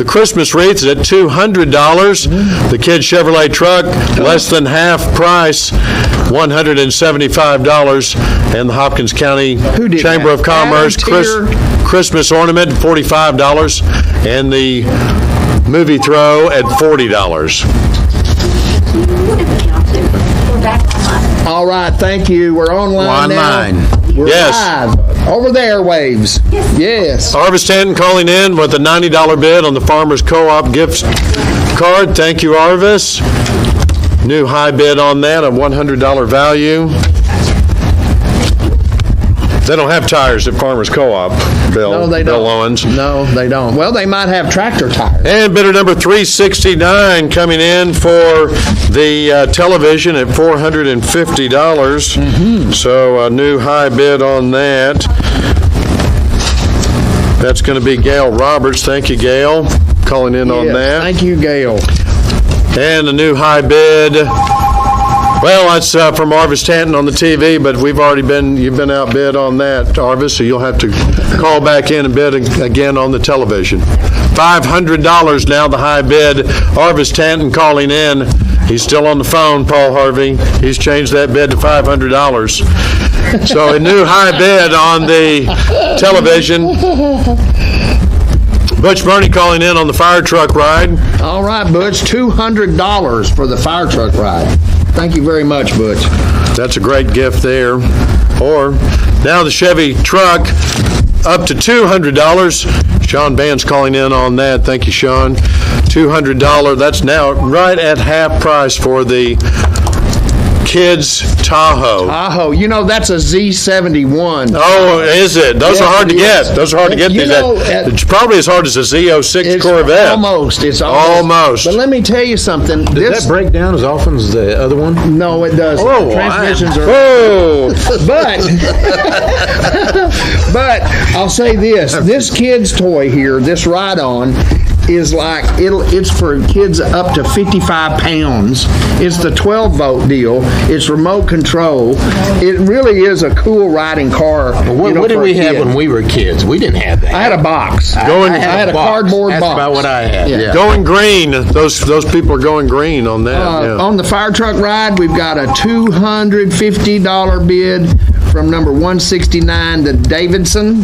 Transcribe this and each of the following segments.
The Christmas wreath is at $200. The Kid Chevrolet truck, less than half price, $175. And the Hopkins County Chamber of Commerce Christmas ornament, $45. And the movie throw at $40. All right, thank you. We're online now. We're live over the airwaves. Yes. Arvis Stanton calling in with a $90 bid on the Farmers Co-op gift card. Thank you, Arvis. New high bid on that, a $100 value. They don't have tires at Farmers Co-op, Bill. No, they don't. Bill Owens. No, they don't. Well, they might have tractor tires. And bidder number 369 coming in for the television at $450. So a new high bid on that. That's going to be Gail Roberts. Thank you, Gail, calling in on that. Thank you, Gail. And a new high bid. Well, that's from Arvis Stanton on the TV, but you've been outbid on that, Arvis, so you'll have to call back in and bid again on the television. $500 now, the high bid. Arvis Stanton calling in. He's still on the phone, Paul Harvey. He's changed that bid to $500. So a new high bid on the television. Butch Burney calling in on the fire truck ride. All right, Butch, $200 for the fire truck ride. Thank you very much, Butch. That's a great gift there. Or now the Chevy truck up to $200. Sean Band's calling in on that. Thank you, Sean. $200. That's now right at half price for the Kids Tahoe. Tahoe. You know, that's a Z71. Oh, is it? Those are hard to get. Those are hard to get. It's probably as hard as a Z06 Corvette. Almost. It's almost. But let me tell you something. Does that break down as often as the other one? No, it doesn't. Oh, transmissions are. Oh. But I'll say this. This kid's toy here, this ride-on, is like, it's for kids up to 55 pounds. It's the 12-volt deal. It's remote control. It really is a cool riding car. What did we have when we were kids? We didn't have that. I had a box. I had a cardboard box. That's about what I had. Yeah. Going green. Those people are going green on that. On the fire truck ride, we've got a $250 bid from number 169 to Davidson.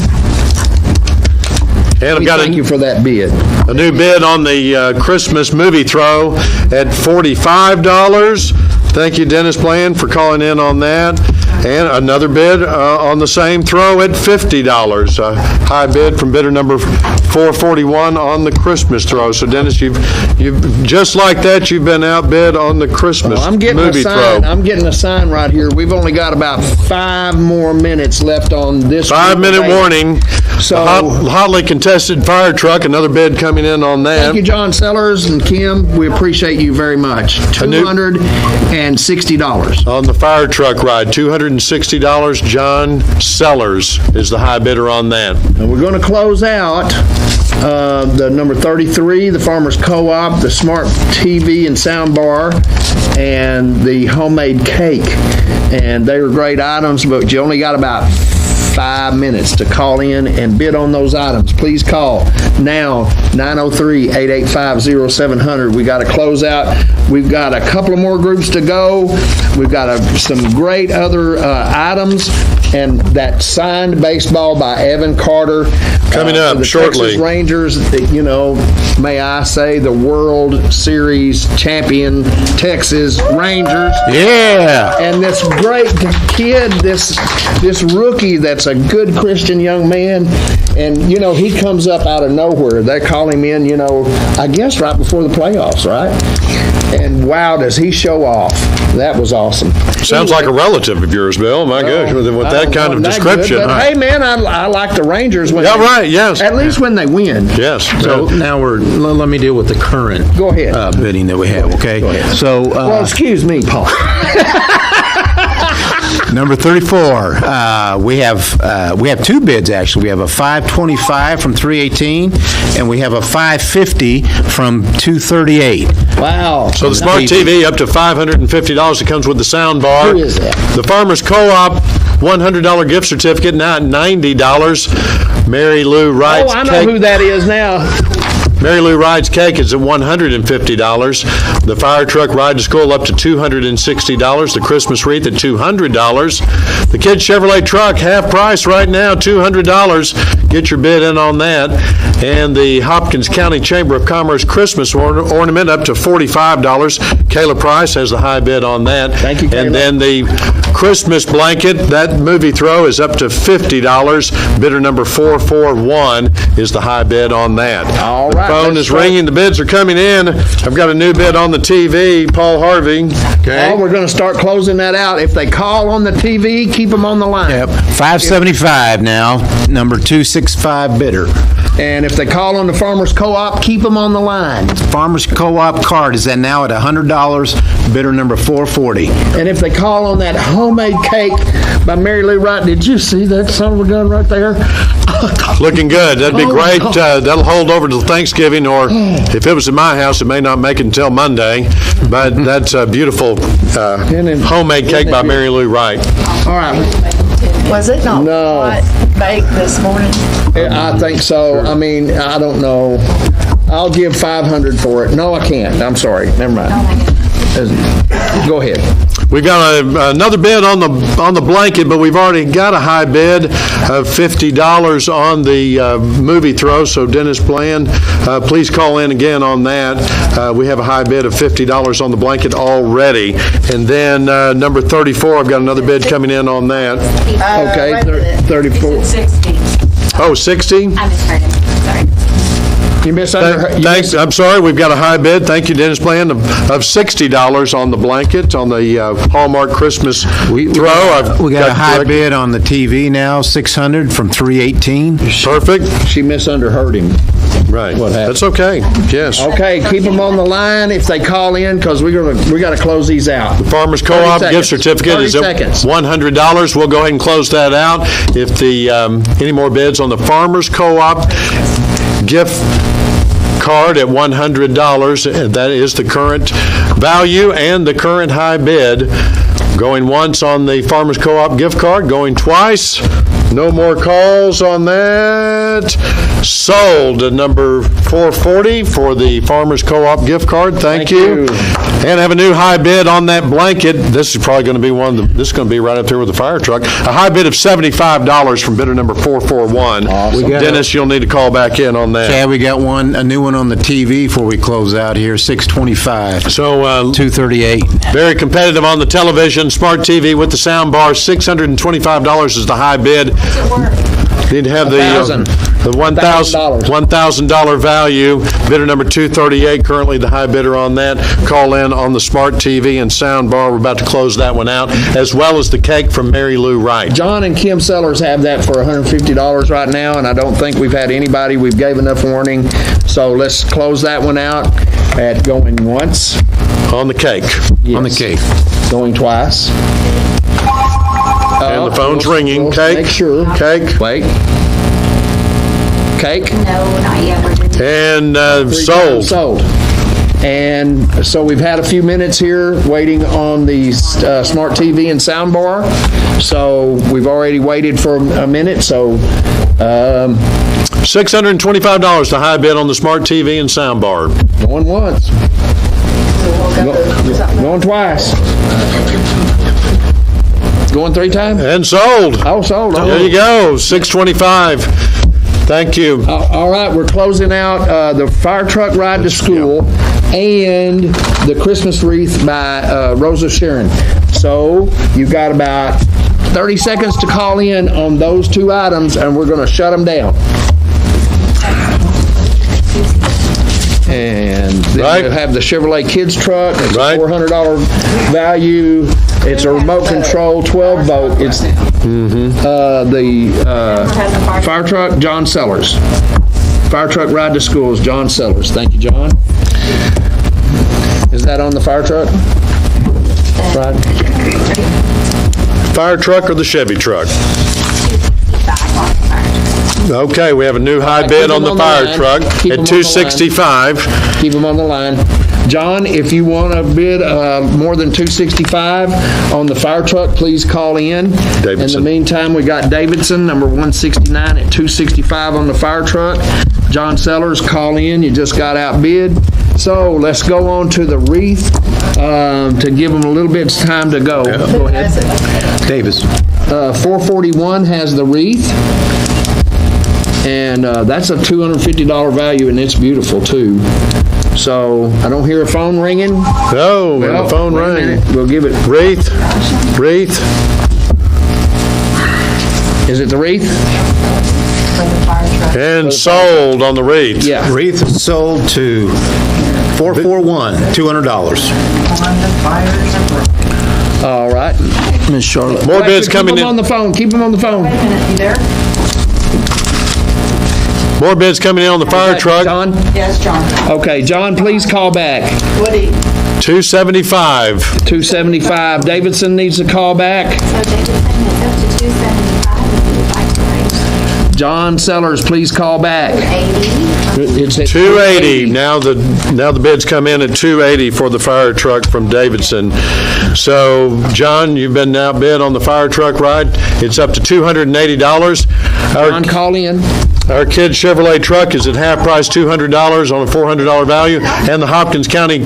And thank you for that bid. A new bid on the Christmas movie throw at $45. Thank you, Dennis Bland, for calling in on that. And another bid on the same throw at $50. A high bid from bidder number 441 on the Christmas throw. So, Dennis, you've just like that, you've been outbid on the Christmas movie throw. I'm getting a sign right here. We've only got about 5 more minutes left on this. 5-minute warning. So hotly contested fire truck. Another bid coming in on that. Thank you, John Sellers and Kim. We appreciate you very much. $260 on the fire truck ride. $260. John Sellers is the high bidder on that. And we're going to close out the number 33, the Farmers Co-op, the smart TV and sound bar, and the homemade cake. And they were great items, but you only got about 5 minutes to call in and bid on those items. Please call now, 903-885-0700. We got to close out. We've got a couple of more groups to go. We've got some great other items, and that signed baseball by Evan Carter coming up the shortly. Texas Rangers, may I say, the World Series champion Texas Rangers. Yeah. And this great kid, this rookie that's a good Christian young man, and he comes up out of nowhere. They call him in, I guess right before the playoffs, right? And wow, does he show off. That was awesome. Sounds like a relative of yours, Bill. My gosh, with that kind of description. Good, but hey, man, I like the Rangers. Yes. At least when they win. Yes. So now let me deal with the current Go ahead. bidding that we have, okay? Go ahead. So, well, excuse me, Paul. Number 34, we have 2 bids, actually. We have a 525 from 318, and we have a 550 from 238. Wow. So the smart TV up to $550. It comes with the sound bar. Who is that? The Farmers Co-op $100 gift certificate, now at $90. Mary Lou Wright's I know who that is now. Mary Lou Wright's cake is at $150. The fire truck ride to school up to $260. The Christmas wreath at $200. The kids Chevrolet truck, half price right now, $200. Get your bid in on that. And the Hopkins County Chamber of Commerce Christmas ornament up to $45. Kayla Price has the high bid on that. Thank you, Kayla. And then the Christmas blanket, that movie throw is up to $50. Bidder number 441 is the high bid on that. All right. The phone is ringing. The bids are coming in. I've got a new bid on the TV, Paul Harvey. Okay. Oh, we're going to start closing that out. If they call on the TV, keep them on the line. Yep, $575 now, number 265 bidder. And if they call on the Farmers Co-op, keep them on the line. Farmers Co-op card is at now at $100, bidder number 440. And if they call on that homemade cake by Mary Lou Wright, did you see that son of a gun right there? Looking good. That'd be Oh, great. God. That'll hold over till Thanksgiving, or if it was in my house, it may not make it until Monday. But that's a beautiful homemade cake by Mary Lou Wright. All right. Was it not No. hot baked this morning? I think so. I mean, I don't know. I'll give $500 for it. No, I can't. I'm sorry. Never mind. Go ahead. We got another bid on the blanket, but we've already got a high bid of $50 on the movie throw. So Dennis Bland, please call in again on that. We have a high bid of $50 on the blanket already. And then number 34, I've got another bid coming in on that. Okay, wait a minute. 34. It's at 60. Oh, 60? I misheard him, sorry. You misunderstood. Thanks. I'm sorry. We've got a high bid. Thank you, Dennis Bland, of $60 on the blanket on the Hallmark Christmas throw. We got a high bid on the TV now, $600 from $318. Perfect. She misunderstood him. Right. What happened? That's okay. Yes. Okay, keep them on the line if they call in, because we got to close these out. Farmers Co-op 30 gift seconds. certificate 30 is at seconds. $100. We'll go ahead and close that out. If the any more bids on the Farmers Co-op gift card at $100, and that is the current value and the current high bid. Going once on the Farmers Co-op gift card, going twice. No more calls on that. Sold at number 440 for the Farmers Co-op gift card. Thank you. And have a new high bid on that blanket. This is probably going to be this is going to be right up there with the fire truck. A high bid of $75 from bidder number 441. Awesome. Dennis, you'll need to call back in on that. Yeah, we got a new one on the TV before we close out here, $625. So, $238. very competitive on the television, smart TV with the sound bar. $625 is the high bid. Need to have the $1,000 value. Bidder number 238, currently the high bidder on that. Call in on the smart TV and sound bar. We're about to close that one out, as well as the cake from Mary Lou Wright. John and Kim Sellers have that for $150 right now, and I don't think we've had anybody. We've gave enough warning. So let's close that one out at going once. On the cake. Yes. On the cake. Going twice. And the phone's We'll- ringing. we'll Cake? Make sure. Cake. Wait. Cake. No, not yet, we're doing. And 3 sold. times sold. And so we've had a few minutes here waiting on the smart TV and sound bar. So we've already waited for a minute, so $625, the high bid on the smart TV and sound bar. going once. Going twice. Going 3 times? And sold. Oh, sold. There you go, $625. Thank you. All right, we're closing out the fire truck ride to school and the Christmas wreath by Rosa Sharon. So you've got about 30 seconds to call in on those 2 items, and we're going to shut them down. And then Right. we'll have the Chevrolet kids truck. It's a Right. $400 value. It's a remote control 12 volt. It's the fire truck, John Sellers. Fire truck ride to school is John Sellers. Thank you, John. Is that on the fire truck? Right. Fire truck or the Chevy truck? Okay, we have a new high right, bid keep on the them on the fire line. truck Keep them at on the line. $265. Keep them on the line. John, if you want to bid more than $265 on the fire truck, please call in. In the Davidson. meantime, we got Davidson, number 169 at $265 on the fire truck. John Sellers, call in. You just got outbid. So let's go on to the wreath to give them a little bit of time to go. Go ahead. Davis. 441 has the wreath. And that's a $250 value, and it's beautiful, too. So I don't hear a phone ringing. No, Well, the phone wait a rang. minute. We'll give it. Wreath. Is it the wreath? And sold on the wreath. Yeah. Wreath is sold to 441, $200. All right. Miss Charlotte. More bids Keep coming them in. on the phone. Keep them on the phone. Wait a minute, you there? More bids coming in on the fire truck. John? Yes, John. Okay, John, please call back. Woody, $275. 275. Davidson needs to call back. So Davidson is up to 275 if you would like to raise John Sellers, please call back. 80. It's at 280. Now the bids come in at 280 for the fire truck from Davidson. So, John, you've been outbid on the fire truck ride. It's up to $280. John, call in. Our kid's Chevrolet truck is at half price, $200 on a $400 value, and the Hopkins County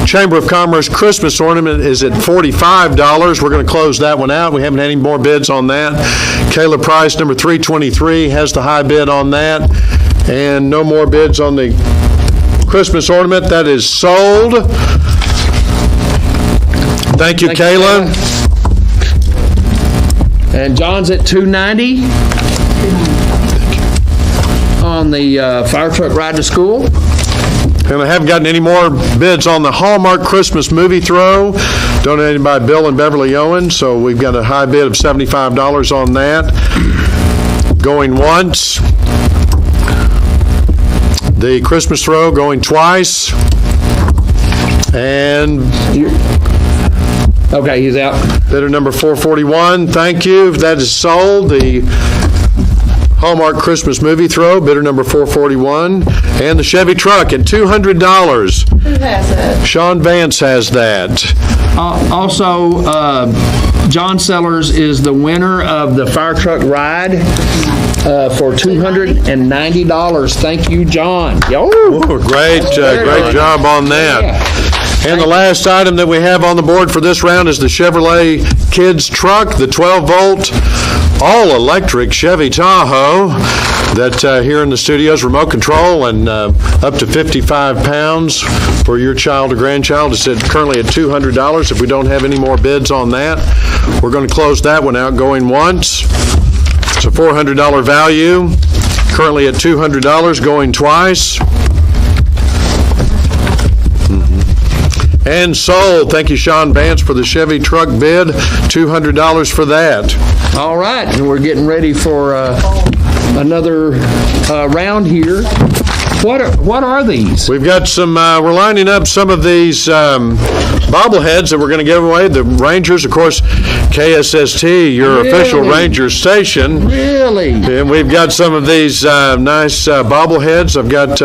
Chamber of Commerce Christmas ornament is at $45. We're going to close that one out. We haven't had any more bids on that. Kayla Price, number 323, has the high bid on that, and no more bids on the Christmas ornament. That is sold. Thank you, Kayla. And John's at 290 on the fire truck ride to school. And I haven't gotten any more bids on the Hallmark Christmas movie throw, donated by Bill and Beverly Owen, so we've got a high bid of $75 on that. Going once. The Christmas throw going twice. And Okay, he's out. bidder number 441, thank you. That is sold. The Hallmark Christmas movie throw, bidder number 441, and the Chevy truck at $200. who has it? Sean Vance has that. Also, John Sellers is the winner of the fire truck ride for $290. Thank you, John. Yo. Oh, great job on that. Yeah. And the last item that we have on the board for this round is the Chevrolet Kids truck, the 12-volt, all-electric Chevy Tahoe that here in the studios, remote control and up to 55 pounds for your child or grandchild. It's currently at $200. If we don't have any more bids on that, we're going to close that one out going once. It's a $400 value, currently at $200, going twice. And sold. Thank you, Sean Vance, for the Chevy truck bid. $200 for that. All right, and we're getting ready for another round here. What are these? We've got some, we're lining up some of these bobbleheads that we're going to give away. The Rangers, of course, KSST, your official Really? Ranger station. Really? And we've got some of these nice bobbleheads. I've got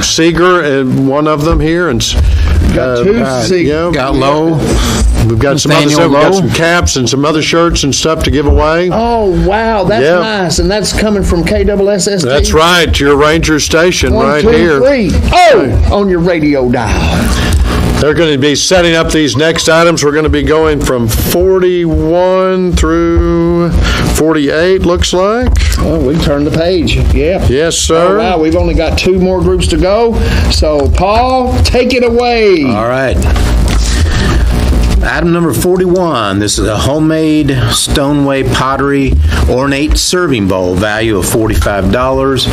Seeger and one of them here, and Got two Seeger. got Lowe. We've got some other Nathaniel stuff. We've got Lowe. some caps and some other shirts and stuff to give away. Oh, wow, that's Yeah. nice. And that's coming from KSST? That's right, your Ranger station One, right two, here. three. Oh, on your radio dial. They're going to be setting up these next items. We're going to be going from 41 through 48, looks like. Oh, we turned the page. Yeah. Yes, Oh, sir. wow, we've only got two more groups to go. So, Paul, take it away. All right. Item number 41, this is a homemade Stoneway pottery ornate serving bowl, value of $45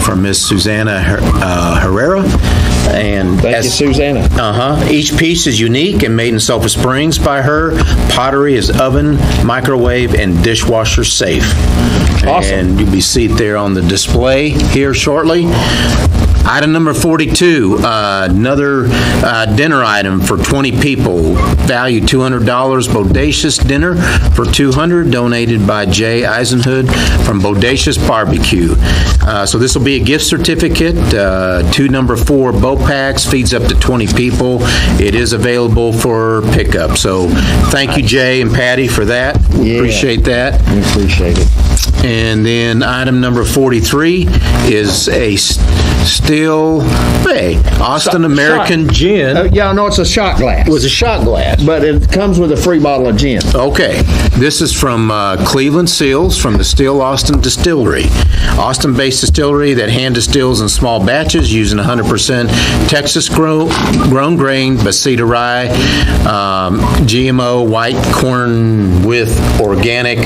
from Miss Susanna Herrera. And Thank you, Susanna. Each piece is unique and made in Sulphur Springs by her. Pottery is oven, microwave, and dishwasher safe. Awesome. And you'll be seated there on the display here shortly. Item number 42, another dinner item for 20 people, value $200, Bodacious dinner for $200, donated by Jay Eisenhood from Bodacious Barbecue. So this will be a gift certificate, two number 4 boat packs, feeds up to 20 people. It is available for pickup. So thank you, Jay and Patty, for that. We Yeah. appreciate that. We appreciate it. And then item number 43 is a Austin American gin. Yeah, no, it's a shot glass. Was a shot glass. But it comes with a free bottle of gin. Okay. This is from Cleveland Seals from the Still Austin Distillery. Austin-based distillery that hand distills in small batches using 100% Texas grown grain, Basita rye, GMO white corn with organic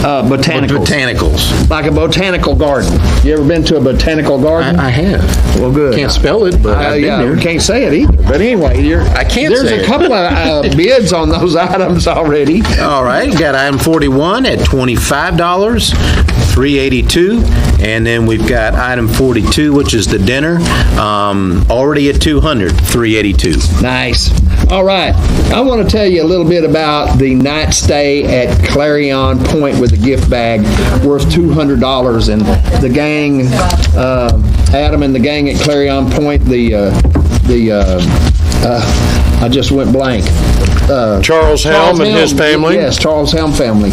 botanicals. Like a botanical garden. You ever been to a botanical garden? I have. Well, good. Can't spell it, but I've been there. We can't say it either. But anyway, I can't there's say a it. couple of bids on those items already. All right, got item 41 at $25, $3.82, and then we've got item 42, which is the dinner, already at $200, $3.82. Nice. All right. I want to tell you a little bit about the night stay at Clarion Point with a gift bag worth $200. And the gang, Adam and the gang at Clarion Point, I just went blank. Charles Helm and his family. Yes, Charles Helm family.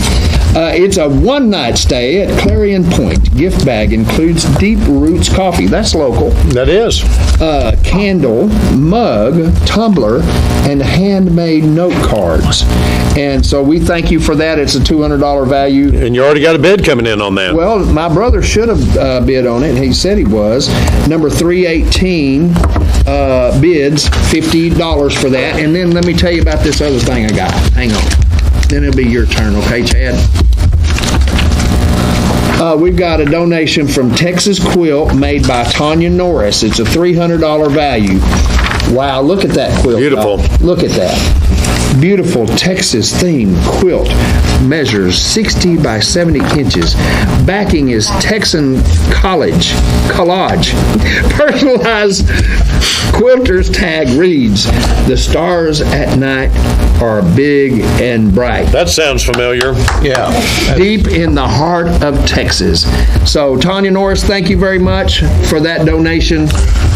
It's a one-night stay at Clarion Point. Gift bag includes Deep Roots coffee. That's local. That is. Candle, mug, tumbler, and handmade note cards. And so we thank you for that. It's a $200 value. And you already got a bid coming in on that. Well, my brother should have bid on it, and he said he was. Number 318 bids, $50 for that. And then let me tell you about this other thing I got. Hang on. Then it'll be your turn, okay, Chad? We've got a donation from Texas Quilt made by Tanya Norris. It's a $300 value. Wow, look at that quilt. Beautiful. Y'all. Look at that. Beautiful Texas-themed quilt. Measures 60 by 70 inches. Backing is Texan collage. Personalized quilter's tag reads, "The stars at night are big and bright." That sounds familiar. Yeah. Deep in the heart of Texas. So, Tanya Norris, thank you very much for that donation.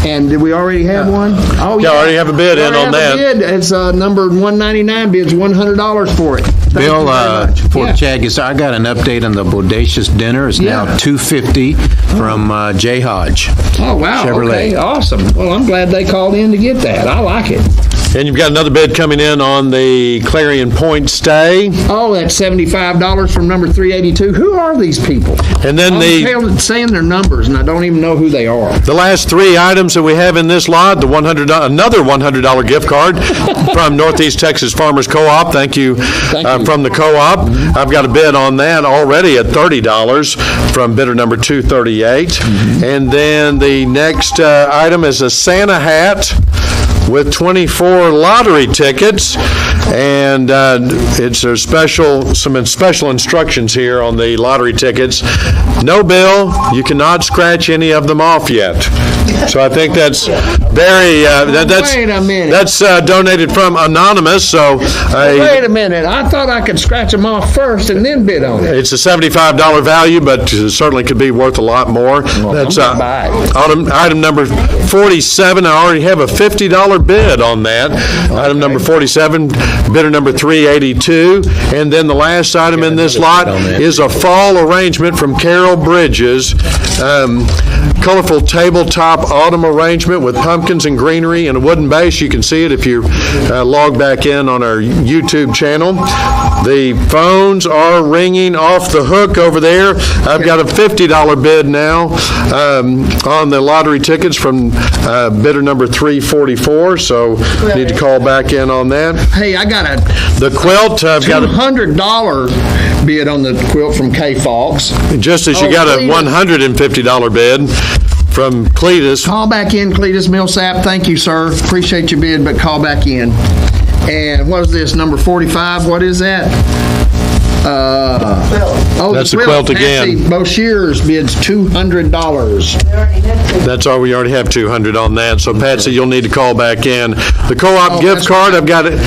And did we already have one? Oh, Yeah, I already have a bid in on that. It's number 199, bids $100 for it. Thank Bill, you very much. for Yeah. Chagas, I got an update on the Bodacious dinner. It's now Yeah. $250 from J. Hodge. Oh, wow. Chevrolet. Okay, awesome. Well, I'm glad they called in to get that. I like it. And you've got another bid coming in on the Clarion Point stay. Oh, that's $75 from number 382. Who are these people? And then I'm saying their numbers, and I don't even know who they are. the last three items that we have in this lot, another $100 gift card from Northeast Texas Farmers Co-op. Thank you, you. from the co-op. I've got a bid on that already at $30 from bidder number 238. And then the next item is a Santa hat with 24 lottery tickets, and it's some special instructions here on the lottery tickets. No, Bill, you cannot scratch any of them off yet. So I think that's very Wait a minute. That's donated from Anonymous. So Wait a minute. I thought I could scratch them off first and then bid on it. it's a $75 value, but certainly could be worth a lot more. That's I'm gonna buy it. item number 47. I already have a $50 bid on that. Item number 47, bidder number 382. And then the last item in this lot is a fall arrangement from Carol Bridges. Colorful tabletop autumn arrangement with pumpkins and greenery and a wooden base. You can see it if you log back in on our YouTube channel. The phones are ringing off the hook over there. I've got a $50 bid now on the lottery tickets from bidder number 344, so need to call back in on that. Hey, I got a The quilt, I've got a, $200 bid on the quilt from K. Fawkes. just as you got a Cletus. $150 bid from Cletus. Call back in, Cletus Millsap. Thank you, sir. Appreciate your bid, but call back in. And what is this, number 45? What is that? That's the quilt again. Patsy Boshears bids $200. That's all, we already have 200 on that. So Patsy, you'll need to call back in. The co-op gift that's card, I've got it,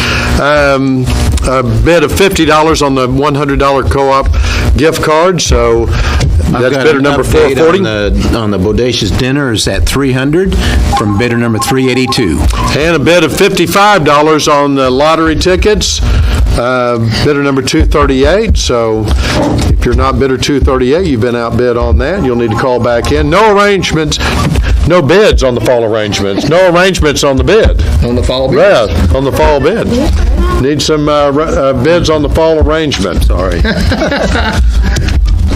a bid of $50 on the $100 co-op gift card, so that's bidder number 440. On the Bodacious dinner is at $300 from bidder number 382. And a bid of $55 on the lottery tickets, bidder number 238. So if you're not bidder 238, you've been outbid on that. You'll need to call back in. No arrangements, no bids on the fall arrangements. No arrangements on the bid. On the fall bid? Yeah, on the fall bid. Need some bids on the fall arrangement. Sorry.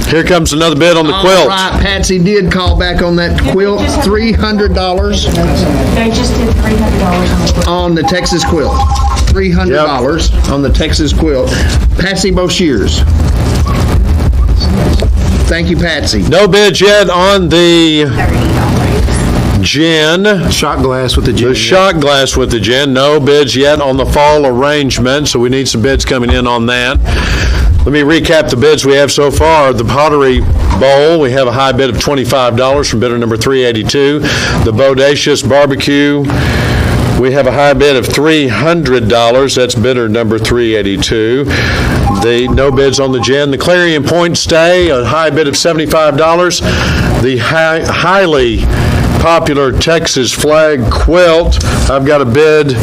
Here comes another bid on the quilt. All right, Patsy did call back on that quilt. $300 They just did $300 on the quilt. on the Texas quilt. $300 on the Texas quilt. Patsy Boshears. Thank you, Patsy. No bids yet on the gin. Shot glass with the gin. The shot glass with the gin. No bids yet on the fall arrangement, so we need some bids coming in on that. Let me recap the bids we have so far. The Pottery Bowl, we have a high bid of $25 from bidder number 382. The Bodacious Barbecue, we have a high bid of $300. That's bidder number 382. The no bids on the gin. The Clarion Point Stay, a high bid of $75. The highly popular Texas Flag Quilt, I've got a bid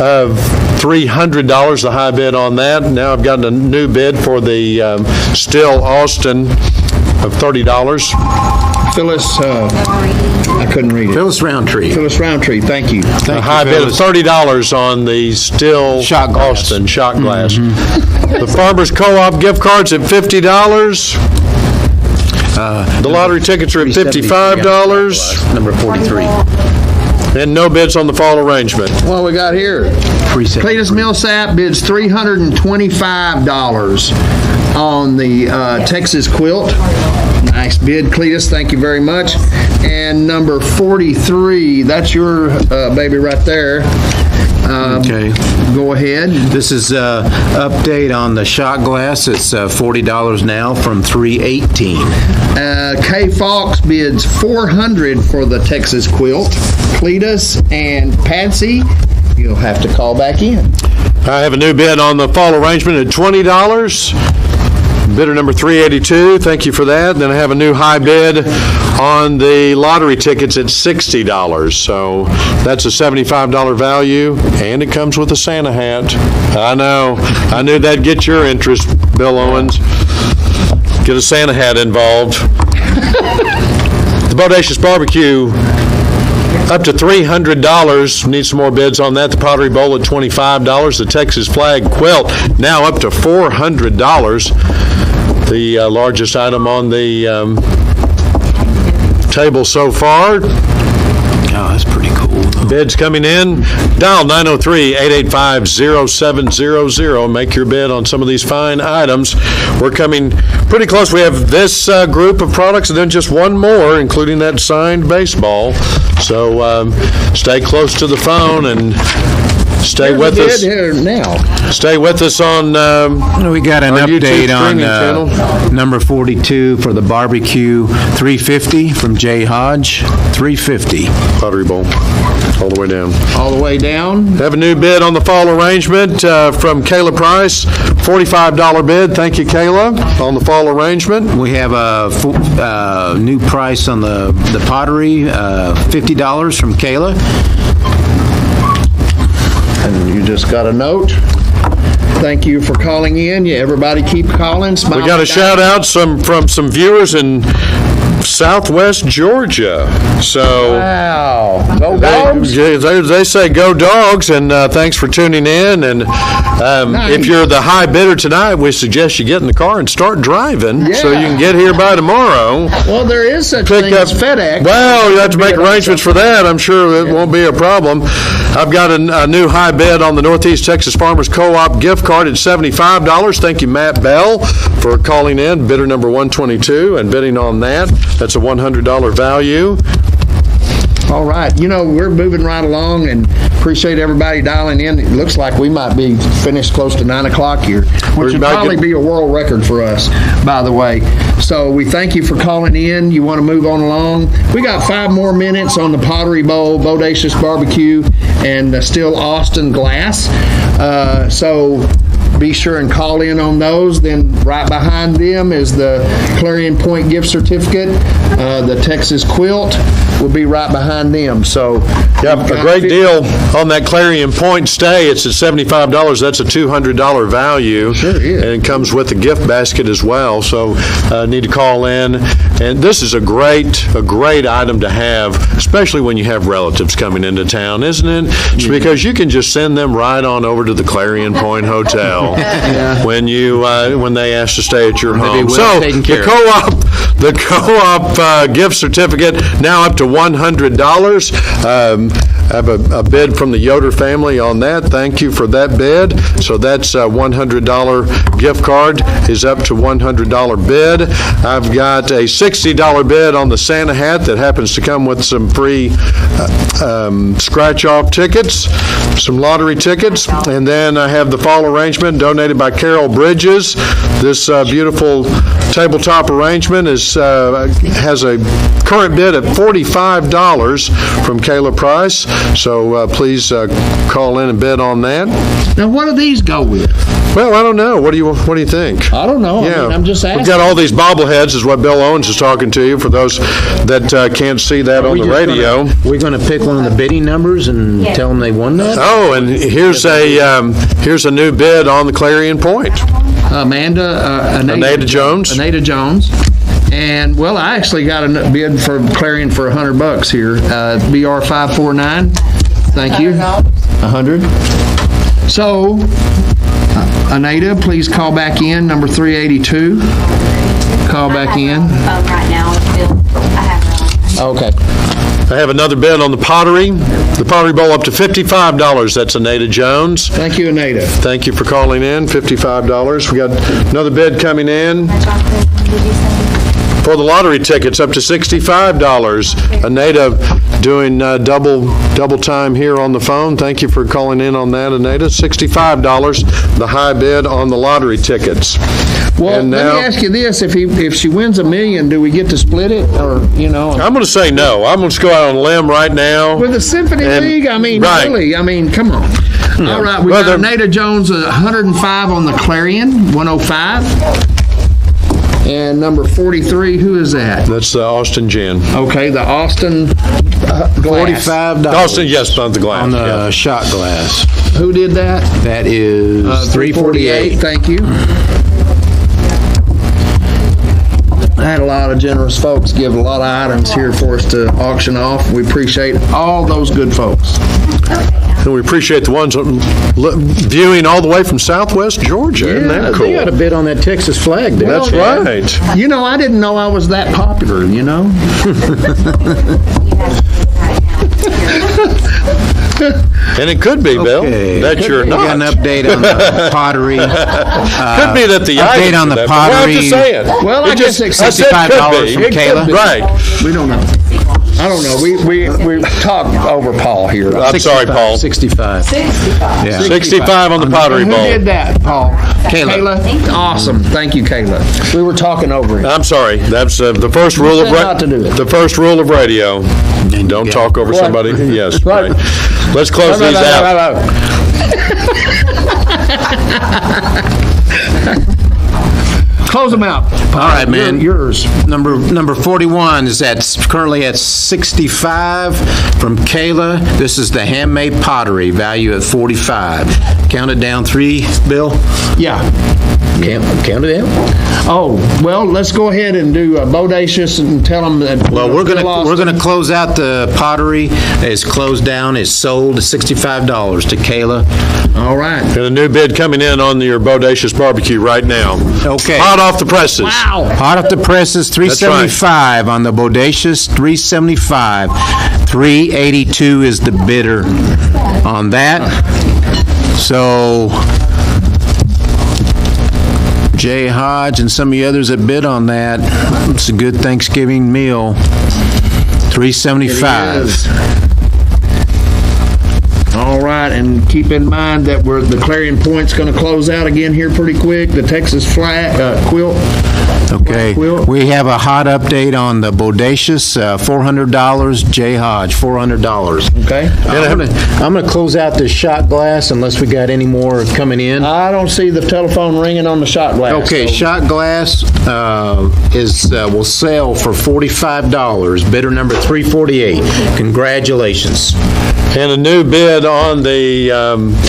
of $300, the high bid on that. Now I've got a new bid for the Still Austin of $30. Phyllis, I couldn't read it. Phyllis Roundtree. Phyllis Roundtree, thank you. A high bid of $30 on the Still Shot glass. Austin shot glass. The Farmers Co-op gift cards at $50. The lottery tickets are at $55. Number 43. And no bids on the fall arrangement. What we got here? Cletus Millsap bids $325 on the Texas quilt. Nice bid, Cletus. Thank you very much. And number 43, that's your baby right there. Okay. Go ahead. This is update on the shot glass. It's $40 now from $318. Kay Fox bids $400 for the Texas quilt. Cletus and Patsy, you'll have to call back in. I have a new bid on the fall arrangement at $20. Bidder number 382, thank you for that. Then I have a new high bid on the lottery tickets at $60. So that's a $75 value, and it comes with a Santa hat. I know. I knew that'd get your interest, Bill Owens. Get a Santa hat involved. The Bodacious Barbecue, up to $300. Need some more bids on that. The Pottery Bowl at $25. The Texas Flag Quilt, now up to $400. The largest item on the table so far. Oh, that's pretty cool. Bids coming in. Dial 903-885-0700. Make your bid on some of these fine items. We're coming pretty close. We have this group of products and then just one more, including that signed baseball. So stay close to the phone and stay with us. Here now. Stay with us on We got an our YouTube update on streaming channel. number 42 for the barbecue. $350 from Jay Hodge. $350. Pottery Bowl, all the way down. All the way down. Have a new bid on the fall arrangement from Kayla Price. $45 bid. Thank you, Kayla, on the fall arrangement. We have a new price on the pottery. $50 from Kayla. And you just got a note. Thank you for calling in. Yeah, everybody keep calling. We got a shout out from some viewers in Southwest Georgia. So Wow. Go Dogs. they say go Dogs, and thanks for tuning in. And if you're the high bidder tonight, we suggest you get in the car and start driving so you can get here by tomorrow. Well, there is such thing as FedEx. Well, you have to make arrangements for that. I'm sure it won't be a problem. I've got a new high bid on the Northeast Texas Farmers Co-op gift card at $75. Thank you, Matt Bell, for calling in, bidder number 122, and bidding on that. That's a $100 value. All right. You know, we're moving right along and appreciate everybody dialing in. It looks like we might be finished close to 9 o'clock here, which would probably be a world record for us, by the way. So we thank you for calling in. You want to move on along? We got 5 more minutes on the Pottery Bowl, Bodacious Barbecue, and Still Austin Glass. So be sure and call in on those. Then right behind them is the Clarion Point gift certificate. The Texas quilt will be right behind them. So, Yep, a great deal on that Clarion Point stay. It's at $75. That's a $200 value. Sure is. And it comes with a gift basket as well. So need to call in. And this is a great item to have, especially when you have relatives coming into town, isn't it? It's because you can just send them right on over to the Clarion Point Hotel when they ask to stay at your home. well So taken care of. the co-op gift certificate now up to $100. I have a bid from the Yoder family on that. Thank you for that bid. So that's a $100 gift card is up to $100 bid. I've got a $60 bid on the Santa hat that happens to come with some free scratch-off tickets, some lottery tickets, and then I have the fall arrangement donated by Carol Bridges. This beautiful tabletop arrangement has a current bid at $45 from Kayla Price. So please call in and bid on that. now what do these go with? Well, I don't know. What do you think? I don't know. I mean, I'm just asking. We've got all these bobbleheads, is what Bill Owens is talking to you, for those that can't see that on the radio. We're going to pick one of the bidding numbers and tell them they won that? Oh, and here's a new bid on the Clarion Point. Anita Jones. Anita Jones. And, well, I actually got a bid for Clarion for $100 here. BR 549. Thank you. $100. So, Anita, please call back in, number 382. Call back in. Right now, I have it on. Okay. I have another bid on the pottery bowl up to $55. That's Anita Jones. Thank you, Anita. Thank you for calling in, $55. We got another bid coming in for the lottery tickets up to $65. Anita doing double time here on the phone. Thank you for calling in on that, Anita. $65, the high bid on the lottery tickets. Well, And let now- me ask you this. If she wins $1 million, do we get to split it? Or, I'm going to say no. I'm going to go out on a limb right now. with the Symphony And- League, I mean, right. really, I mean, come on. All right, we Well, got they're- Anita Jones, 105 on the Clarion, 105. And number 43, who is that? That's the Austin Gin. Okay, the Austin glass. $45 Austin, yes, not the glass. on the yeah. shot glass. Who did that? That is $348. Thank you. I had a lot of generous folks give a lot of items here for us to auction off. We appreciate all those good folks. And we appreciate the ones viewing all the way from Southwest Georgia. Isn't that cool? They got a bid on that Texas flag there. That's right. I didn't know I was that popular, And it could be, Bill, Okay. that you're We got an not. update on the pottery. Could be that the update items on are the that, but we'll have to pottery. say it. Well, I guess it's I said could $65 be. from It could Kayla. be. Right. We don't know. I don't know. We talked over Paul here. I'm sorry, Paul. 65. 65. Yeah. 65 on the pottery Who bowl. did that, Paul? Kayla. Awesome. Thank you, Kayla. We were talking over it. I'm sorry. That's the first rule of said not to do it. the first rule of radio. Don't talk over somebody. Yes, Right. right. Let's close these out. Close them out. All right, man. Yours. Number 41 is currently at 65 from Kayla. This is the handmade pottery, value at 45. Count it down 3, Bill. Yeah. Count it down. Oh, well, let's go ahead and do bodacious and tell them that. Well, we're gonna close out the pottery. It's closed down. It's sold at $65 to Kayla. All right. And a new bid coming in on your Bodacious barbecue right now. Okay. Hot off the presses. Wow. Hot off the presses, $375 on the Bodacious, $375. $382 is the bidder on that. So Jay Hodge and some of the others that bid on that, it's a good Thanksgiving meal. $375. All right, and keep in mind that the Clarion Point's going to close out again here pretty quick. The Texas flag quilt. Okay, Quilt. we have a hot update on the Bodacious, $400, J. Hodge, $400. Okay. I'm gonna close out this shot glass unless we got any more coming in. I don't see the telephone ringing on the shot glass. Okay, so- shot glass will sell for $45, bidder number 348. Congratulations. And a new bid on the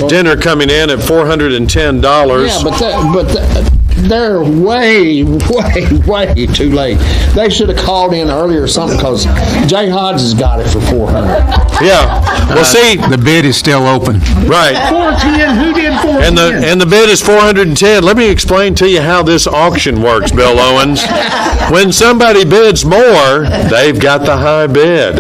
dinner coming in at $410. Yeah, but they're way too late. They should have called in earlier or something, because Jay Hodge has got it for $400. Yeah, well, see, The bid is still open. right. 410. Who did 410? And the bid is $410. Let me explain to you how this auction works, Bill Owens. When somebody bids more, they've got the high bid.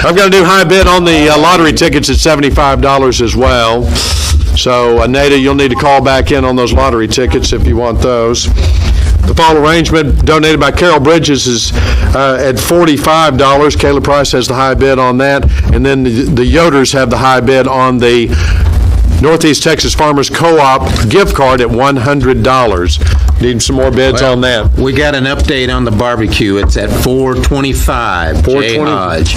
I've got a new high bid on the lottery tickets at $75 as well. So, Nada, you'll need to call back in on those lottery tickets if you want those. The fall arrangement donated by Carol Bridges is at $45. Kayla Price has the high bid on that. And then the Yoders have the high bid on the Northeast Texas Farmers Co-op gift card at $100. Need some more bids on that. We got an update on the barbecue. It's at $425, J. Hodge.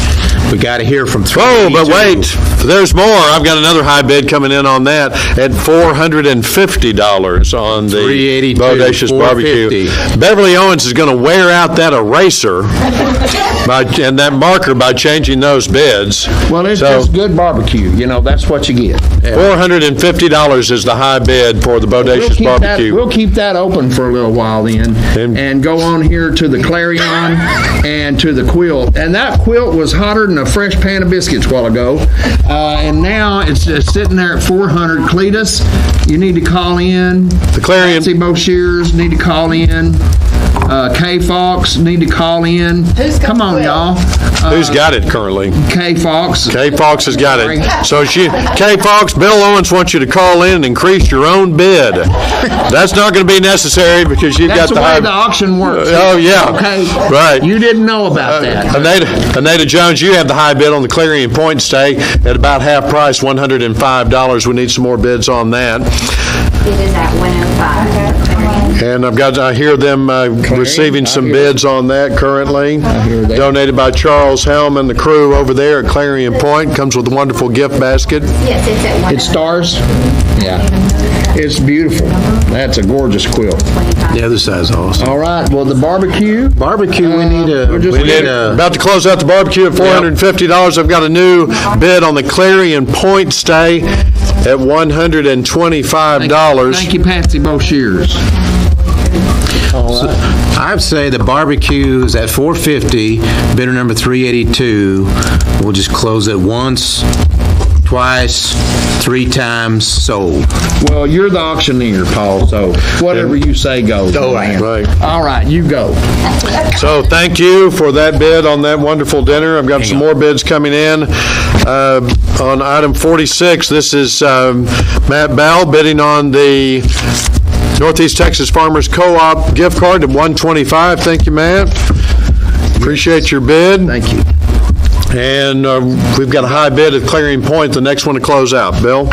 We got to hear from Oh, but 382. wait, there's more. I've got another high bid coming in on that at $450 on the 382, Bodacious Barbecue. $450. Beverly Owens is going to wear out that eraser and that marker by changing those bids. Well, it's So- just good barbecue. That's what you get. $450 is the high bid for the Bodacious Barbecue. We'll keep that open for a little while then, and go on here to the Clarion and to the quilt. And that quilt was hotter than a fresh pan of biscuits a while ago, and now it's just sitting there at $400. Cletus, you need to call in. The Clarion. Patsy Boshears need to call in. K Fox need to call in. Who's got Come the on, quilt? y'all. Who's got it currently? K Fox. K Fox has got it. So K Fox, Bill Owens wants you to call in and increase your own bid. That's not going to be necessary because you've That's got the way high. the auction works. Oh, yeah. Okay. Right. You didn't know about that. Anita Jones, you have the high bid on the Clarion Point stay at about half price, $105. We need some more bids on that. It is at 105. And I hear them receiving some bids on that currently. hear that. Donated by Charles Helm and the crew over there at Clarion Point. Comes with a wonderful gift basket. Yes, it's at 105. It stars? Yeah. It's beautiful. That's a gorgeous quilt. The other side's awesome. All right, well, the barbecue. Barbecue, we need a... we're just- we need a- About to close out the barbecue at $450. I've got a new bid on the Clarion Point stay at $125. Thank you, Patsy Boshears. I'd say the barbecue is at $450, bidder number 382. We'll just close it once, twice, 3 times, sold. Well, you're the auctioneer, Paul, so whatever you say goes. man. Right. All right, you go. So thank you for that bid on that wonderful dinner. I've got some more bids coming in. On item 46, this is Matt Bell bidding on the Northeast Texas Farmers Co-op gift card at $125. Thank you, Matt. Appreciate your bid. Thank you. And we've got a high bid at Clarion Point, the next one to close out. Bill?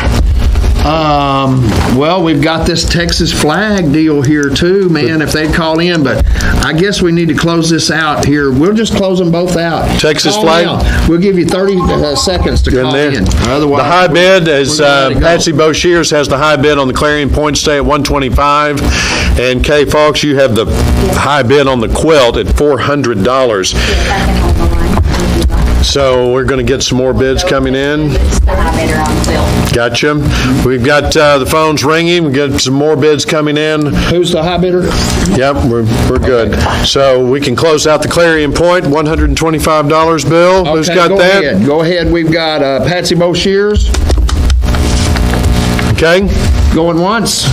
Well, we've got this Texas flag deal here too, man, if they'd call in, but I guess we need to close this out here. We'll just close them both out. Texas Call flag? now. We'll give you 30 seconds to call there. in. Otherwise, The high bid is we're gonna let it go. Patsy Boshears has the high bid on the Clarion Point stay at $125, and Kay Fox, you have the high bid on the quilt at $400. Yes, I can hold the line. So we're going to get some more bids coming in. It's the high bidder on quilt. Gotcha. We've got the phones ringing. We've got some more bids coming in. Who's the high bidder? Yep, we're good. So we can close out the Clarion Point, $125. Bill, who's Okay, got go that? ahead. Go ahead. We've got Patsy Boshears Okay. going once,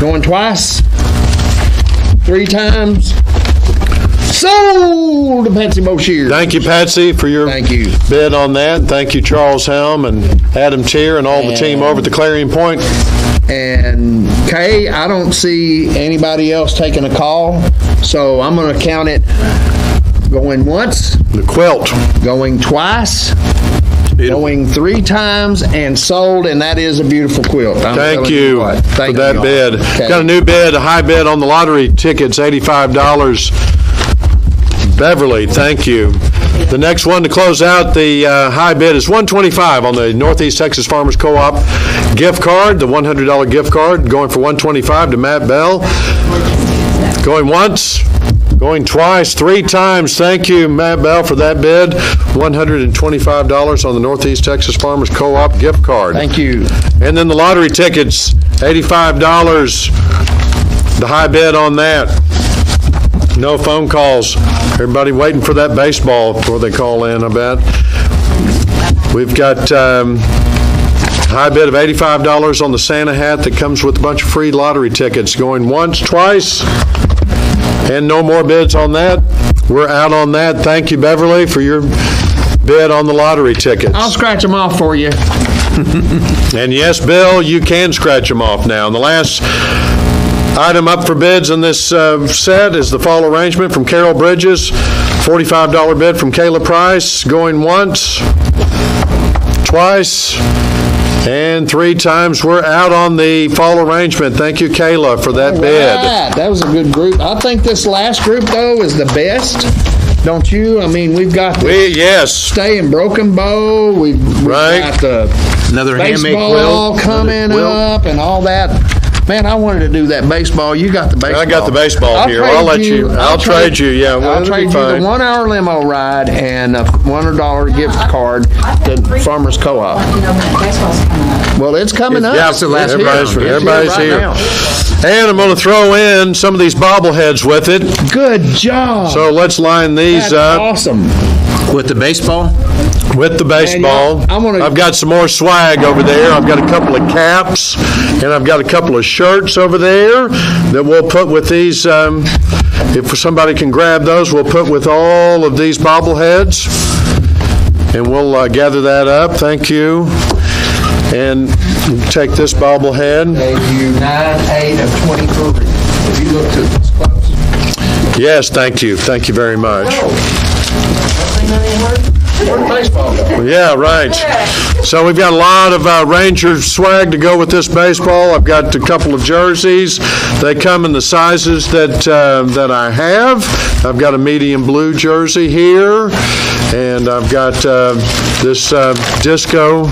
going twice, 3 times. Sold to Patsy Boshears. Thank you, Patsy, for your Thank you. bid on that. Thank you, Charles Helm and Adam Tier and all the team over at the Clarion Point. And Kay, I don't see anybody else taking a call, so I'm going to count it Going once, The quilt. going twice, Beautiful. going 3 times, and sold, and that is a beautiful quilt. I'm Thank telling you what. for Thank that you all. bid. Okay. Got a new bid, a high bid on the lottery tickets, $85. Beverly, thank you. The next one to close out the high bid is $125 on the Northeast Texas Farmers Co-op gift card, the $100 gift card, going for $125 to Matt Bell. Going once, going twice, 3 times. Thank you, Matt Bell, for that bid. $125 on the Northeast Texas Farmers Co-op gift card. Thank you. And then the lottery tickets, $85. The high bid on that. No phone calls. Everybody waiting for that baseball before they call in, I bet. We've got high bid of $85 on the Santa hat that comes with a bunch of free lottery tickets. Going once, twice, and no more bids on that. We're out on that. Thank you, Beverly, for your bid on the lottery tickets. I'll scratch them off for you. And yes, Bill, you can scratch them off now. And the last item up for bids in this set is the fall arrangement from Carol Bridges. $45 bid from Kayla Price, going once, twice, and 3 times. We're out on the fall arrangement. Thank you, Kayla, for that bid. Right. That was a good group. I think this last group, though, is the best. Don't you? I mean, we've got the Yes. stay and broken bow. We've Right. got the Another handmade baseball quilt. coming Another quilt. up and all that. Man, I wanted to do that baseball. You got the baseball. I got the baseball here. trade I'll let you. I'll trade you. Yeah, well, I'll it'll be trade you fine. the 1-hour limo ride and a $100 gift card to Farmers Co-op. Baseball's coming up. Well, it's coming up. Yeah, It's everybody's here. everybody's It's right here. now. And I'm going to throw in some of these bobbleheads with it. Good job. So let's line these That's up awesome. With the baseball? with the baseball. Man, I'm gonna- I've got some more swag over there. I've got a couple of caps, and I've got a couple of shirts over there that we'll put with these. If somebody can grab those, we'll put with all of these bobbleheads, and we'll gather that up. Thank you. And take this bobblehead. Gave you 9, 8 of 23. If you look to this close. Yes, thank you. Thank you very much. Where'd baseball go? Yeah, right. So we've got a lot of Ranger swag to go with this baseball. I've got a couple of jerseys. They come in the sizes that I have. I've got a medium blue jersey here, and I've got this disco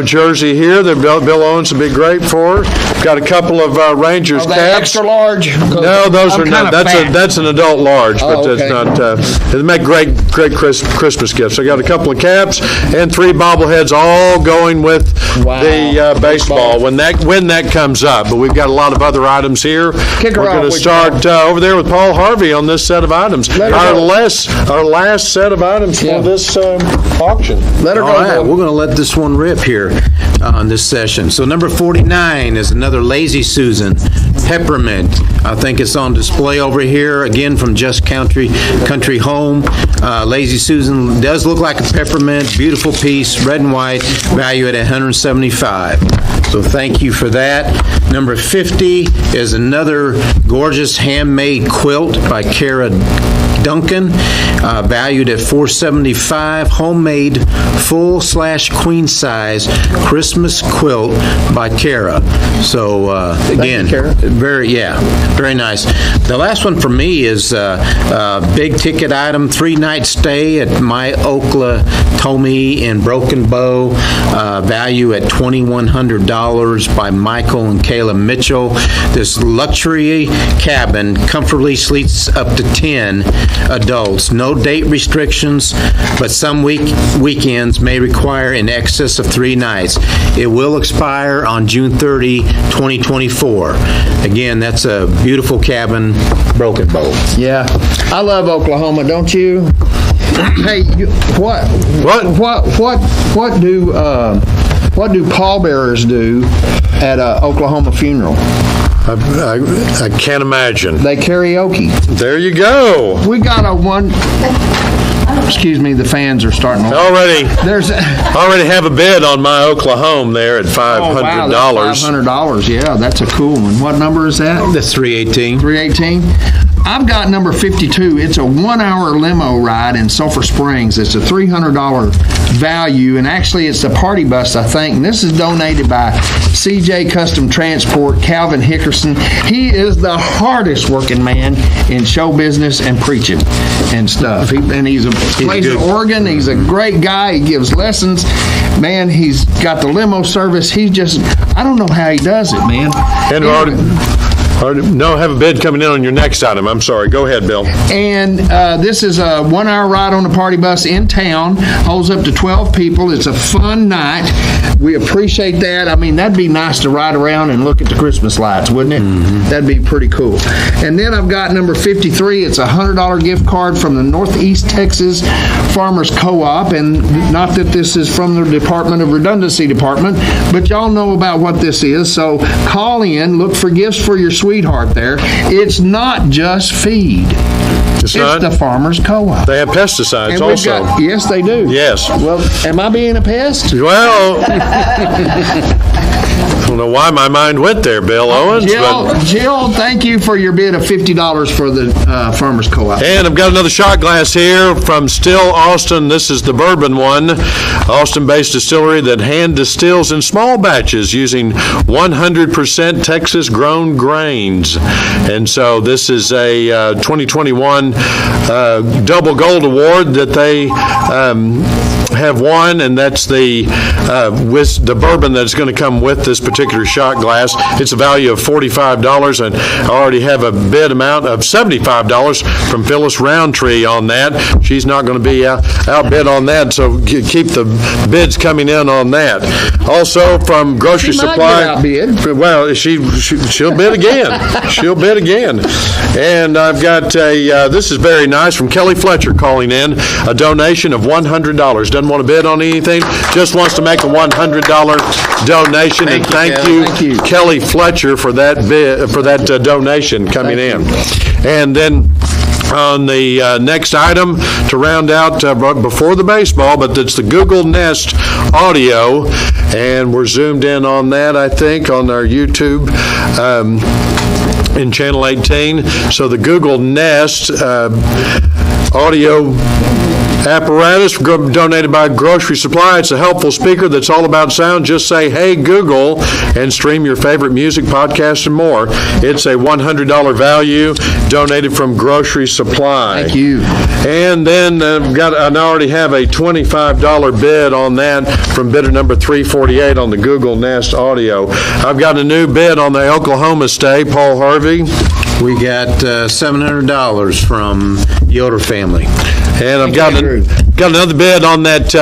jersey here that Bill Owens would be great for. Got a couple of Rangers Are they caps. extra large? No, those I'm are not. kinda fat. That's an adult large, but Oh, that's okay. not. They make great Christmas gifts. I got a couple of caps and 3 bobbleheads, all going with Wow. the baseball when that comes up. But we've got a lot of other items here. Kick her We're off going to with start over there with Paul Harvey on this set of items. Let her Our go. last set of items Yeah. for this auction. Let her All go. right, Bill. we're going to let this one rip here on this session. So number 49 is another Lazy Susan peppermint. I think it's on display over here, again from Just Country Home. Lazy Susan does look like a peppermint, beautiful piece, red and white, value at $175. So thank you for that. Number 50 is another gorgeous handmade quilt by Kara Duncan, valued at $475, homemade full/queen size Christmas quilt by Kara. So again, Kara. very nice. The last one for me is a big ticket item, 3-night stay at My Oklahoma in Broken Bow, value at $2,100 by Michael and Kayla Mitchell. This luxury cabin comfortably sleeps up to 10 adults. No date restrictions, but some weekends may require in excess of 3 nights. It will expire on June 30, 2024. Again, that's a beautiful cabin, Broken Bow. Yeah, I love Oklahoma, don't you? Hey, what do pallbearers do at a Oklahoma funeral? I can't imagine. They karaoke. There you go. We got a one. Excuse me, the fans are starting. Already There's. already have a bid on My Oklahoma there at $500. $500. Yeah, that's a cool one. What number is that? That's $318. 318. I've got number 52. It's a 1-hour limo ride in Sulphur Springs. It's a $300 value, and actually it's the party bus, I think. And this is donated by CJ Custom Transport, Calvin Hickerson. He is the hardest working man in show business and preaching and stuff. He plays the organ. He's a great guy. He gives lessons. Man, he's got the limo service. I don't know how he does it, man. And have a bid coming in on your next item. I'm sorry. Go ahead, Bill. And this is a 1-hour ride on the party bus in town. Holds up to 12 people. It's a fun night. We appreciate that. I mean, that'd be nice to ride around and look at the Christmas lights, wouldn't it? Mm-hmm. That'd be pretty cool. And then I've got number 53. It's a $100 gift card from the Northeast Texas Farmers Co-op. And not that this is from the Department of Redundancy Department, but y'all know about what this is. So call in, look for gifts for your sweetheart there. It's not just feed. It's the Farmers Co-op. They have pesticides and also. Yes, they do. Yes. Well, am I being a pest? Well, I don't know why my mind went there, Bill Owens. Jill, thank you for your bid of $50 for the Farmers Co-op. And I've got another shot glass here from Still Austin. This is the bourbon one. Austin-based distillery that hand distills in small batches using 100% Texas-grown grains. And so this is a 2021 double gold award that they have won, and that's the bourbon that's going to come with this particular shot glass. It's a value of $45, and I already have a bid amount of $75 from Phyllis Roundtree on that. She's not going to be outbid on that, so keep the bids coming in on that. Also from Grocery Supply. Well, she'll bid again. She'll bid again. And I've got this is very nice from Kelly Fletcher calling in, a donation of $100. Doesn't want to bid on anything, just wants to make a $100 donation. Thank you, Kelly Fletcher, for that donation coming in. And then on the next item to round out before the baseball, but it's the Google Nest audio, and we're zoomed in on that, I think, on our YouTube in Channel 18. So the Google Nest audio apparatus donated by Grocery Supply. It's a helpful speaker that's all about sound. Just say, "Hey Google," and stream your favorite music, podcasts, and more. It's a $100 value donated from Grocery Supply. Thank you. And then I already have a $25 bid on that from bidder number 348 on the Google Nest audio. I've got a new bid on the Oklahoma Stay, Paul Harvey. We got $700 from Yoder family. And I've got another bid on that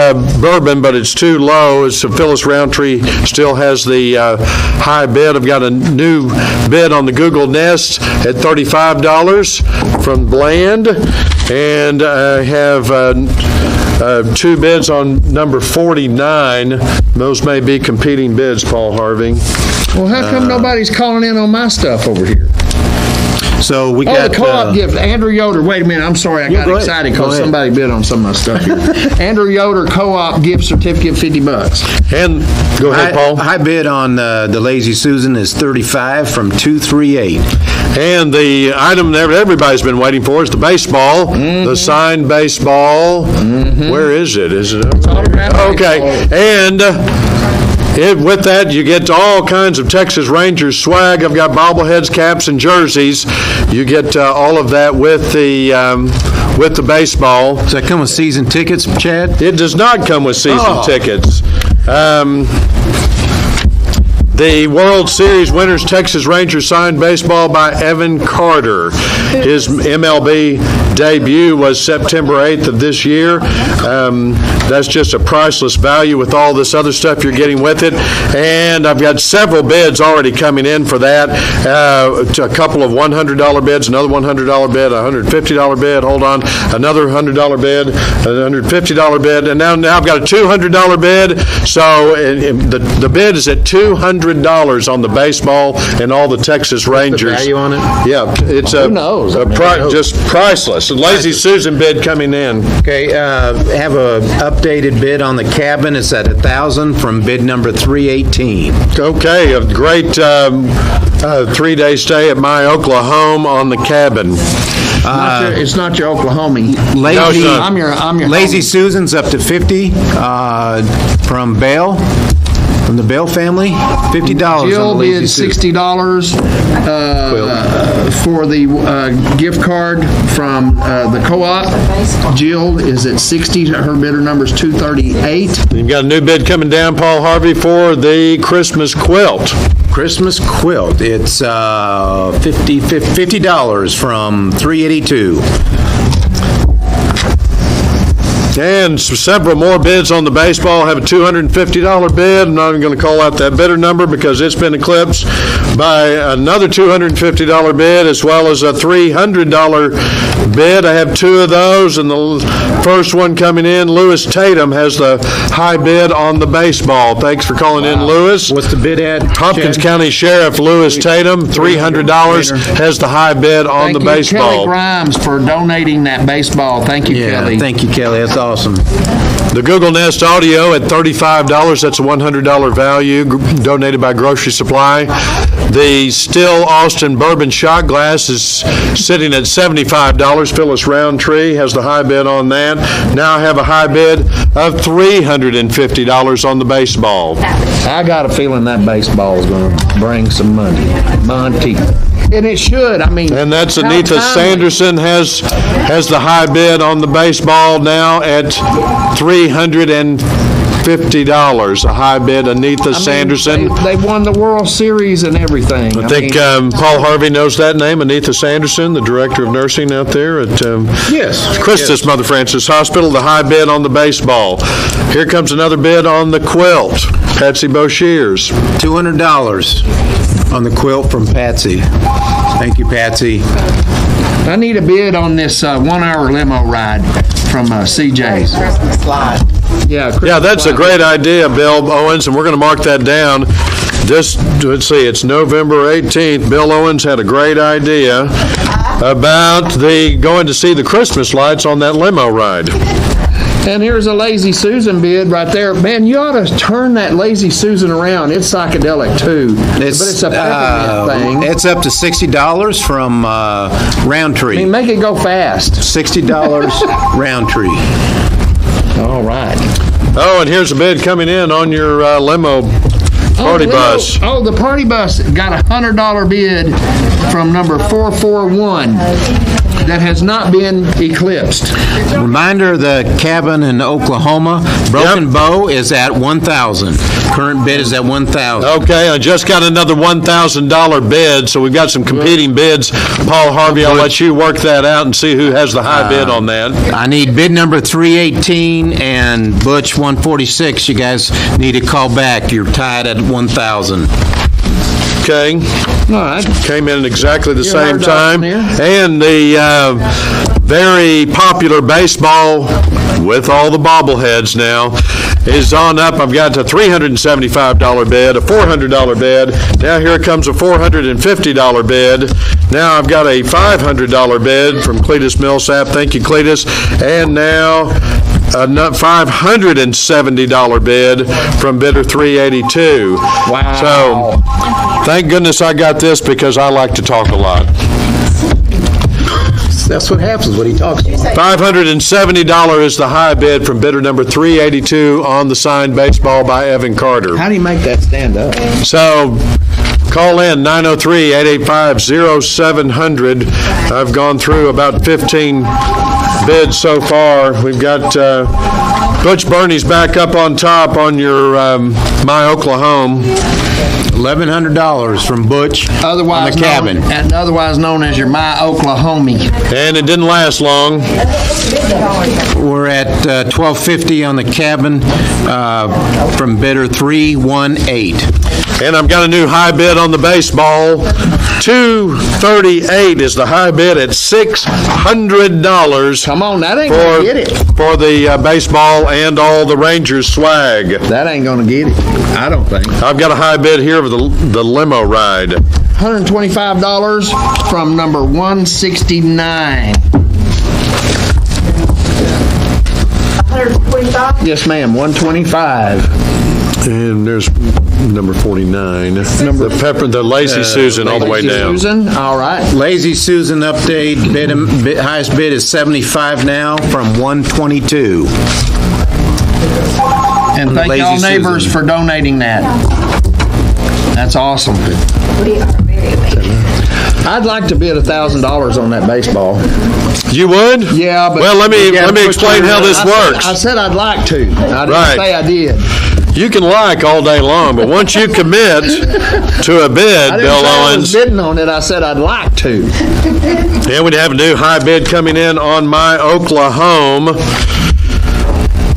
bourbon, but it's too low. It's Phyllis Roundtree still has the high bid. I've got a new bid on the Google Nest at $35 from Bland. And I have two bids on number 49. Those may be competing bids, Paul Harvey. Well, how come nobody's calling in on my stuff over here? So we got the co-op gift. Andrew Yoder. Wait a minute. I'm sorry. I got excited because somebody bid on some of my stuff here. Andrew Yoder co-op gift certificate, $50. And go ahead, Paul. High bid on the Lazy Susan is $35 from 238. And the item that everybody's been waiting for is the baseball, the signed baseball. Where is it? Is it over there? Okay. And with that, you get all kinds of Texas Rangers swag. I've got bobbleheads, caps, and jerseys. You get all of that with the baseball. Does that come with season tickets, Chad? It does not come with season tickets. The World Series winners, Texas Rangers signed baseball by Evan Carter. His MLB debut was September 8th of this year. That's just a priceless value with all this other stuff you're getting with it. And I've got several bids already coming in for that. A couple of $100 bids, another $100 bid, a $150 bid, hold on, another $100 bid, a $150 bid, and now I've got a $200 bid. So the bid is at $200 on the baseball and all the Texas Rangers. What's the value on it? Yeah, it's who knows? Just priceless. A Lazy Susan bid coming in. Okay, have a updated bid on the cabin. It's at $1,000 from bid number 318. Okay, a great 3-day stay at My Oklahoma on the cabin. It's not your Oklahoma. Lazy, No, I'm your Lazy homie. Susan's up to 50 from Bale, from the Bale family. $50 Jill on the Lazy bid Susan. $60 for the gift card from the co-op. Jill is at 60. Her bidder number's 238. You've got a new bid coming down, Paul Harvey, for the Christmas quilt. Christmas quilt. It's $50 from 382. And several more bids on the baseball. Have a $250 bid. I'm not even going to call out that bidder number because it's been eclipsed by another $250 bid as well as a $300 bid. I have two of those, and the first one coming in, Lewis Tatum has the high bid on the baseball. Thanks for calling in, Lewis. What's the bid at? Hopkins Chad? County Sheriff Lewis Tatum, $300 has the high bid on the Thank you, Kelly baseball. Grimes, for donating that baseball. Thank you, Yeah, Kelly. thank you, Kelly. That's awesome. The Google Nest Audio at $35. That's a $100 value donated by Grocery Supply. The Still Austin Bourbon Shot Glass is sitting at $75. Phyllis Roundtree has the high bid on that. Now I have a high bid of $350 on the baseball. I got a feeling that baseball is going to bring some money. Monty. And it should. I mean. And that's how Anita timely. Sanderson has the high bid on the baseball now at $350. A high bid, Anita Sanderson. They won the World Series and everything. I think Paul Harvey knows that name, Anita Sanderson, the director of nursing out there at Yes. Christus Mother Francis Hospital, the high bid on the baseball. Here comes another bid on the quilt. Patsy Boshears. $200 on the quilt from Patsy. Thank you, Patsy. I need a bid on this 1-hour limo ride from CJ's. Christmas slide. Yeah, that's a great idea, Bill Owens, and we're going to mark that down. Let's see, it's November 18th. Bill Owens had a great idea about going to see the Christmas lights on that limo ride. And here's a Lazy Susan bid right there. Man, you ought to turn that Lazy Susan around. It's psychedelic too. But it's a peppermint thing. It's up to $60 from Roundtree. I mean, make it go fast. $60 Roundtree. All right. Oh, and here's a bid coming in on your limo party bus. Oh, the party bus got a $100 bid from number 441 that has not been eclipsed. Reminder, the cabin in Oklahoma, Broken Bow is at $1,000. Current bid is at $1,000. Okay, I just got another $1,000 bid, so we've got some competing bids. Paul Harvey, I'll let you work that out and see who has the high bid on that. I need bid number 318 and Butch 146. You guys need to call back. You're tied at 1,000. Okay, All right. came in at exactly the same heard that time. one here. And the very popular baseball with all the bobbleheads now is on up. I've got a $375 bid, a $400 bid. Now here comes a $450 bid. Now I've got a $500 bid from Cletus Millsap. Thank you, Cletus. And now a $570 bid from bidder 382. Wow. So thank goodness I got this because I like to talk a lot. That's what happens when he talks. $570 is the high bid from bidder number 382 on the signed baseball by Evan Carter. How do you make that stand up? So call in 903-885-0700. I've gone through about 15 bids so far. We've got Butch Bernie's back up on top on your My Oklahoma. $1,100 from Butch Otherwise on the cabin. otherwise known as your My Oklahoma. And it didn't last long. We're at $1,250 on the cabin from bidder 318. And I've got a new high bid on the baseball. $238 is the high bid at $600 Come on, that ain't going to get it. for the baseball and all the Rangers swag. That ain't going to get it. I don't think. I've got a high bid here for the limo ride. $125 from number 169. 125? Yes, ma'am, 125. And there's number 49. The Lazy Susan all the way down. Susan, all right. Lazy Susan update, highest bid is 75 now from 122. And thank Lazy y'all neighbors Susan. for donating that. That's awesome. We are very amazed. I'd like to bid $1,000 on that baseball. You would? Yeah, but Well, let me explain how this works. I said I'd like to. I didn't Right. say I did. You can like all day long, but once you commit to a bid, I didn't Bill say I was Owens, bidding on it. I said I'd like to. and we have a new high bid coming in on my Oklahoma.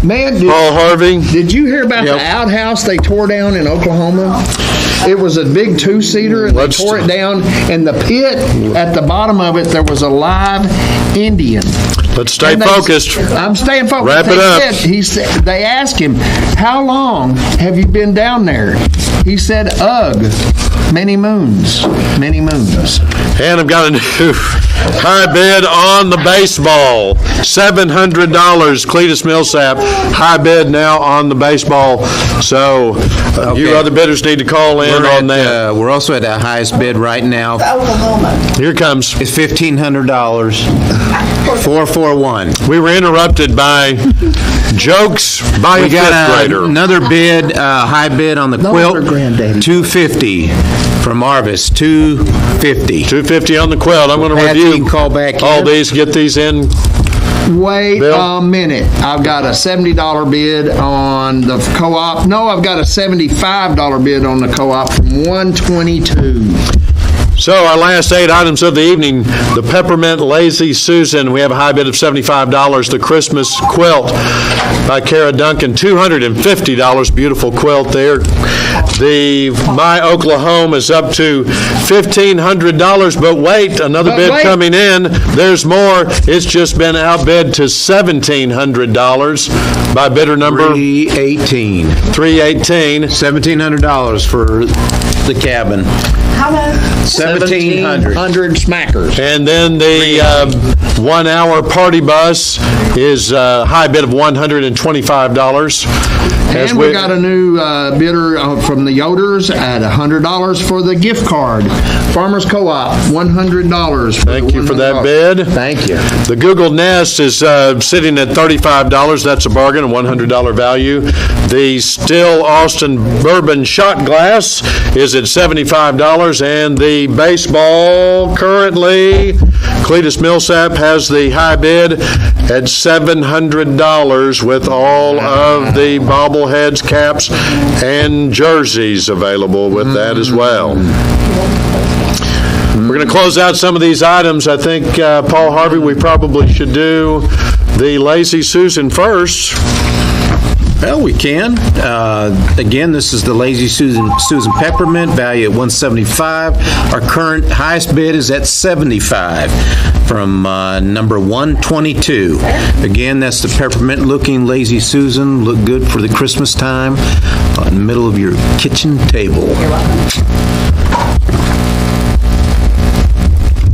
Man, Paul Harvey. did you hear about the outhouse they tore down in Oklahoma? It was a big two-seater, and they tore it down, and the pit at the bottom of it, there was a live Indian. Let's stay And they- focused. I'm staying focused. Wrap it up. He said, they asked him, how long have you been down there? He said, ugh, many moons, many moons. And I've got a new high bid on the baseball. $700. Cletus Millsap, high bid now on the baseball. So you Okay. other bidders need to call in on that. We're also at the highest bid right now. Oklahoma. Here it comes. It's $1,500. 441. We were interrupted by jokes by a We got fifth grader. another bid, high bid on the quilt. wonder Granddaddy. 250 from Arvis. 250. 250 on the quilt. I'm going to Pat, you can review call back all in. these, get these in. Wait Bill? a minute. I've got a $70 bid on the co-op. No, I've got a $75 bid on the co-op from 122. So our last 8 items of the evening, the Peppermint Lazy Susan, we have a high bid of $75. The Christmas Quilt by Kara Duncan, $250, beautiful quilt there. The My Oklahoma is up to $1,500, but wait, another But bid wait. coming in. There's more. It's just been outbid to $1,700 by bidder number 318. 318. $1,700 for the cabin. How much? 1,700. 1,700 smackers. And then the 1 hour party bus is a high bid of $125. As And we got a new bidder from the Yoders at $100 for the gift card. Farmers Co-op, $100. Thank you for that bid. Thank you. The Google Nest is sitting at $35. That's a bargain, a $100 value. The Still Austin Bourbon Shot Glass is at $75. And the baseball currently, Cletus Millsap has the high bid at $700 with all of the bobbleheads, caps, and jerseys available with that as well. We're going to close out some of these items. I think, Paul Harvey, we probably should do the Lazy Susan first. Well, we can. Again, this is the Lazy Susan Peppermint, value at $175. Our current highest bid is at $75 from number 122. Again, that's the peppermint-looking Lazy Susan. Look good for the Christmas time in the middle of your kitchen table.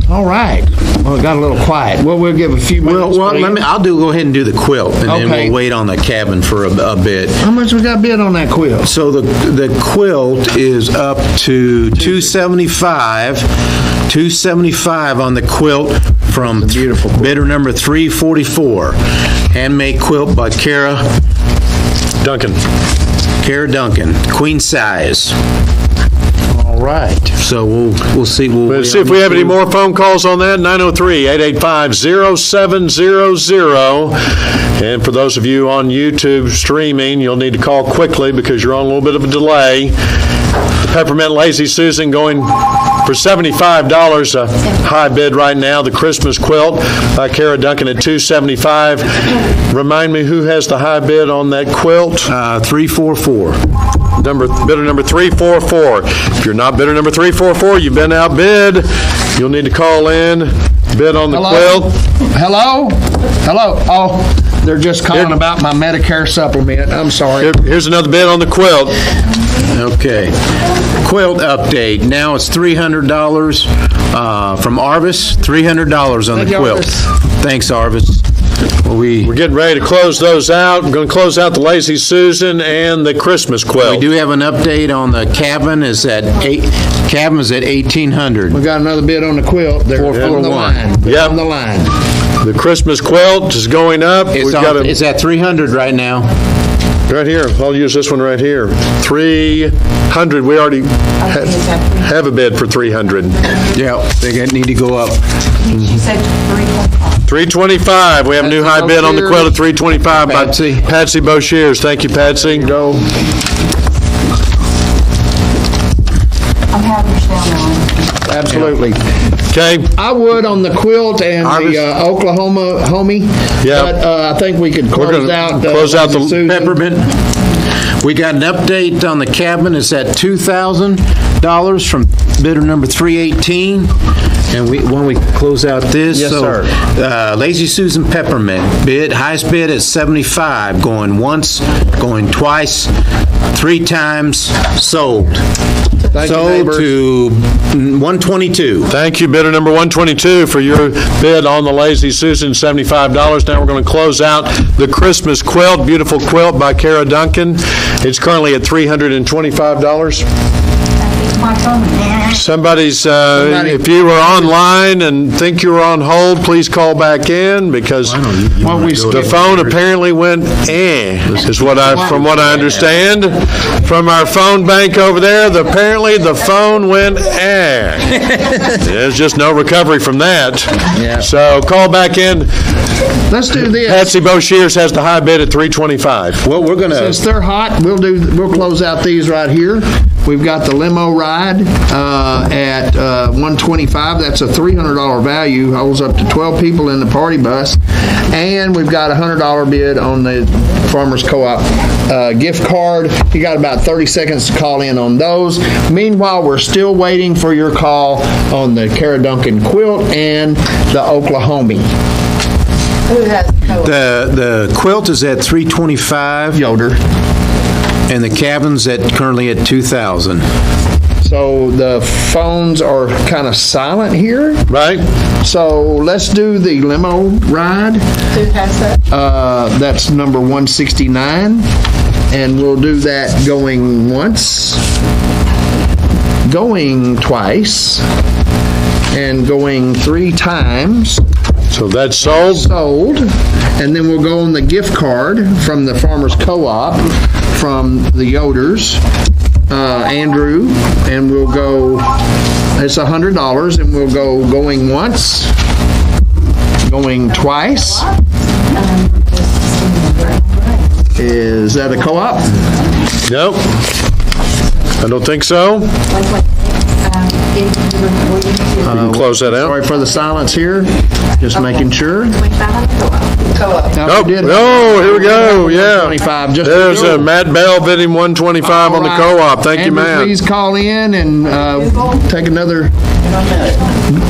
All right. Well, it got a little quiet. Well, we'll give a few minutes. Well, go ahead and do the quilt, and then Okay. we'll wait on the cabin for a bit. How much we got bid on that quilt? So the quilt is up to $275 on the quilt from beautiful bidder number 344. Handmade quilt by Kara Duncan. Duncan, queen size. All right. So we'll see. We'll see if we have any more phone calls on that, 903-885-0700. And for those of you on YouTube streaming, you'll need to call quickly because you're on a little bit of a delay. The Peppermint Lazy Susan going for $75, a high bid right now. The Christmas Quilt by Kara Duncan at $275. Remind me who has the high bid on that quilt? 344. Bidder number 344. If you're not bidder number 344, you've been outbid. You'll need to call in, bid on the quilt. Hello? Hello? Oh, they're just calling about my Medicare supplement. I'm sorry. Here's another bid on the quilt. Okay. Quilt update. Now it's $300 from Arvis. $300 on the Thank you, quilt. Arvis. Thanks, Arvis. We We're getting ready to close those out. We're going to close out the Lazy Susan and the Christmas quilt. do have an update on the cabin. Cabin is at 1,800. We got another bid on the quilt. They're on the 441. line. They're Yep. on the line. The Christmas quilt is going up. It's at 300 right now. Right here, I'll use this one right here. 300, we already have a bid for 300. Yeah, they need to go up. She said 325. 325, we have a new high bid on the quilt at 325 by Patsy. Patsy Boshears. Thank you, Patsy. Go. I'm having her down on. Absolutely. Okay, I would on the quilt and the Oklahoma homie. Yeah. But I think we could close gonna out. close out the Susan. Peppermint. We got an update on the cabin. It's at $2,000 from bidder number 318. And when we close out this. Yes, sir. Lazy Susan Peppermint bid, highest bid is 75, going once, going twice, 3 times, sold. Thank you, Sold neighbors. to 122. thank you, bidder number 122, for your bid on the Lazy Susan, $75. Now we're going to close out the Christmas quilt, beautiful quilt by Kara Duncan. It's currently at $325. My phone. Somebody's, if you were online and think you were on hold, please call back in, because the phone apparently went, is from what I understand. From our phone bank over there, apparently the phone went, There's just no recovery from that. Yeah. So call back in. Let's do this. Patsy Boshears has the high bid at $325. Well, we're going to, Since they're hot, we'll close out these right here. We've got the limo ride at $125. That's a $300 value. Holds up to 12 people in the party bus. And we've got a $100 bid on the Farmers Co-op gift card. You got about 30 seconds to call in on those. Meanwhile, we're still waiting for your call on the Kara Duncan quilt and the Oklahoma. Who has the quilt is at 325. Yoder. And the cabin's currently at 2,000. So the phones are kind of silent here. Right? So let's do the limo ride. Who has that? That's number 169. And we'll do that going once, going twice, and going 3 times. So that's sold. Sold. And then we'll go on the gift card from the Farmers Co-op, from the Yoders, Andrew, and we'll go, it's $100, and we'll go going once, going twice. Is that a co-op? Nope. I don't think so. You can close that out. Sorry for the silence here, just making sure. Co-op. Now, Oh, we did- here we go, yeah. 125, just There's to go. Matt Bell bidding 125 on the All right. co-op. Thank you, Amber, Matt. please call in and take another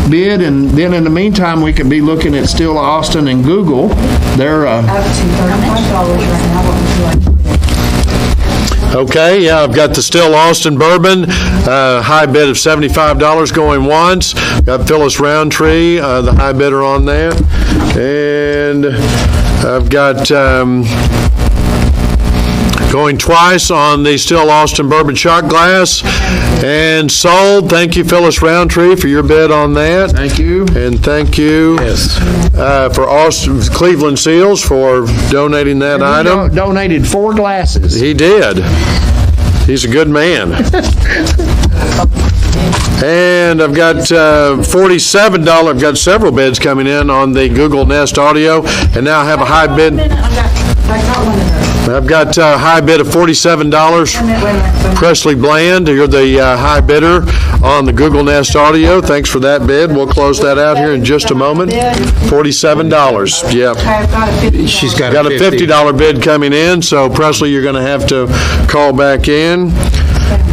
bid, and then in the meantime, we could be looking at Still Austin and Google. They're, Up to $35 right now. What would you like to do? Okay, yeah, I've got the Still Austin Bourbon, high bid of $75 going once. Got Phyllis Roundtree, the high bidder on that. And I've got going twice on the Still Austin Bourbon shot glass. And sold. Thank you, Phyllis Roundtree, for your bid on that. thank you. And thank you for Austin, Cleveland Seals for donating that item. Donated 4 glasses. He did. He's a good man. And I've got $47. I've got several bids coming in on the Google Nest Audio, and now I have a high bid. I got one of those. I've got a high bid of $47. Presley Bland, you're the high bidder on the Google Nest Audio. Thanks for that bid. We'll close that out here in just a moment. $47. Yep. I've got a $50. She's got Got a $50 bid coming in, so Presley, you're going to have to call back in.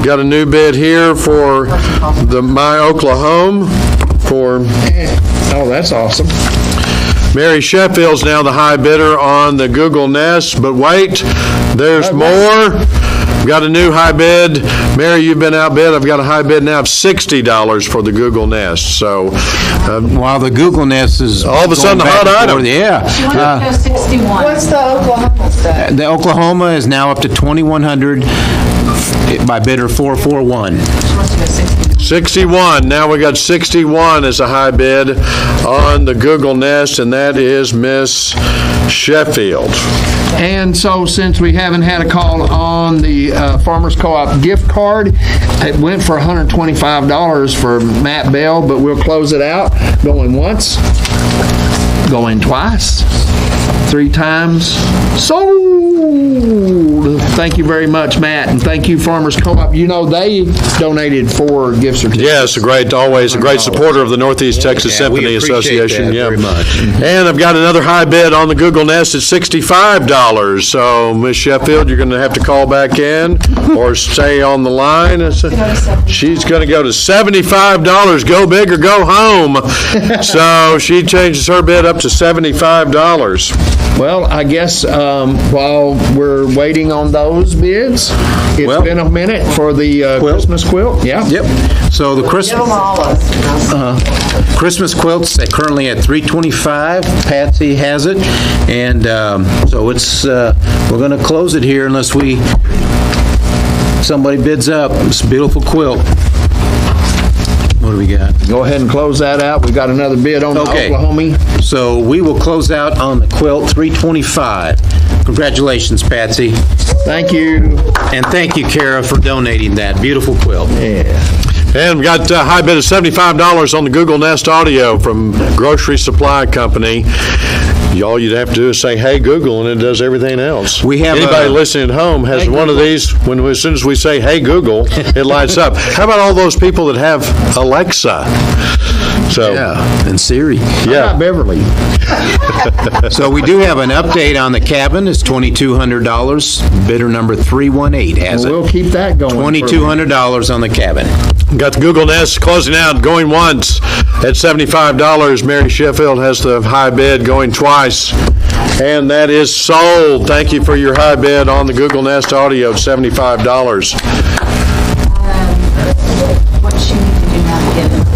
Got a new bid here for the My Oklahoma for Oh, that's awesome. Mary Sheffield's now the high bidder on the Google Nest, but wait, there's more. We've got a new high bid. Mary, you've been outbid. I've got a high bid now of $60 for the Google Nest. So, While the Google Nest is all of a sudden a hot item. Yeah. She wanted to go 61. What's the Oklahoma stuff? The Oklahoma is now up to 2,100 by bidder 441. She wants to go 61. 61. Now we got 61 as a high bid on the Google Nest, and that is Miss Sheffield. And so since we haven't had a call on the Farmers Co-op gift card, it went for $125 for Matt Bell, but we'll close it out. Going once, going twice, 3 times, sold. Thank you very much, Matt, and thank you, Farmers Co-op. You know, they donated 4 gift certificates. Yes, always a great supporter of the Northeast Texas Yeah, we Symphony appreciate Association. that very much. And I've got another high bid on the Google Nest at $65. So, Miss Sheffield, you're going to have to call back in or stay on the line. She's going to go to $75. Go big or go home. So she changes her bid up to $75. Well, I guess while we're waiting on those bids, it's been a minute for the Christmas quilt. Yeah. Yep. So the Give Christmas them all us. Christmas quilt's currently at $325. Patsy has it, and so it's we're going to close it here unless somebody bids up. It's a beautiful quilt. What do we got? Go ahead and close that out. We got another bid on the Oklahoma. So we will close out on the quilt, $325. Congratulations, Patsy. Thank you. And thank you, Kara, for donating that beautiful quilt. Yeah. And we got a high bid of $75 on the Google Nest Audio from Grocery Supply Company. All you'd have to do is say, "Hey Google," and it does everything else. We have Anybody listening at home has one of these. As soon as we say, "Hey Google," it lights up. How about all those people that have Alexa? So Yeah, and Siri. yeah. Beverly. So we do have an update on the cabin. It's $2,200. Bidder number 318 has it. We'll keep that going. $2,200 on the cabin. Got the Google Nest closing out, going once at $75. Mary Sheffield has the high bid going twice, and that is sold. Thank you for your high bid on the Google Nest Audio at $75. What she needs to do now to get it.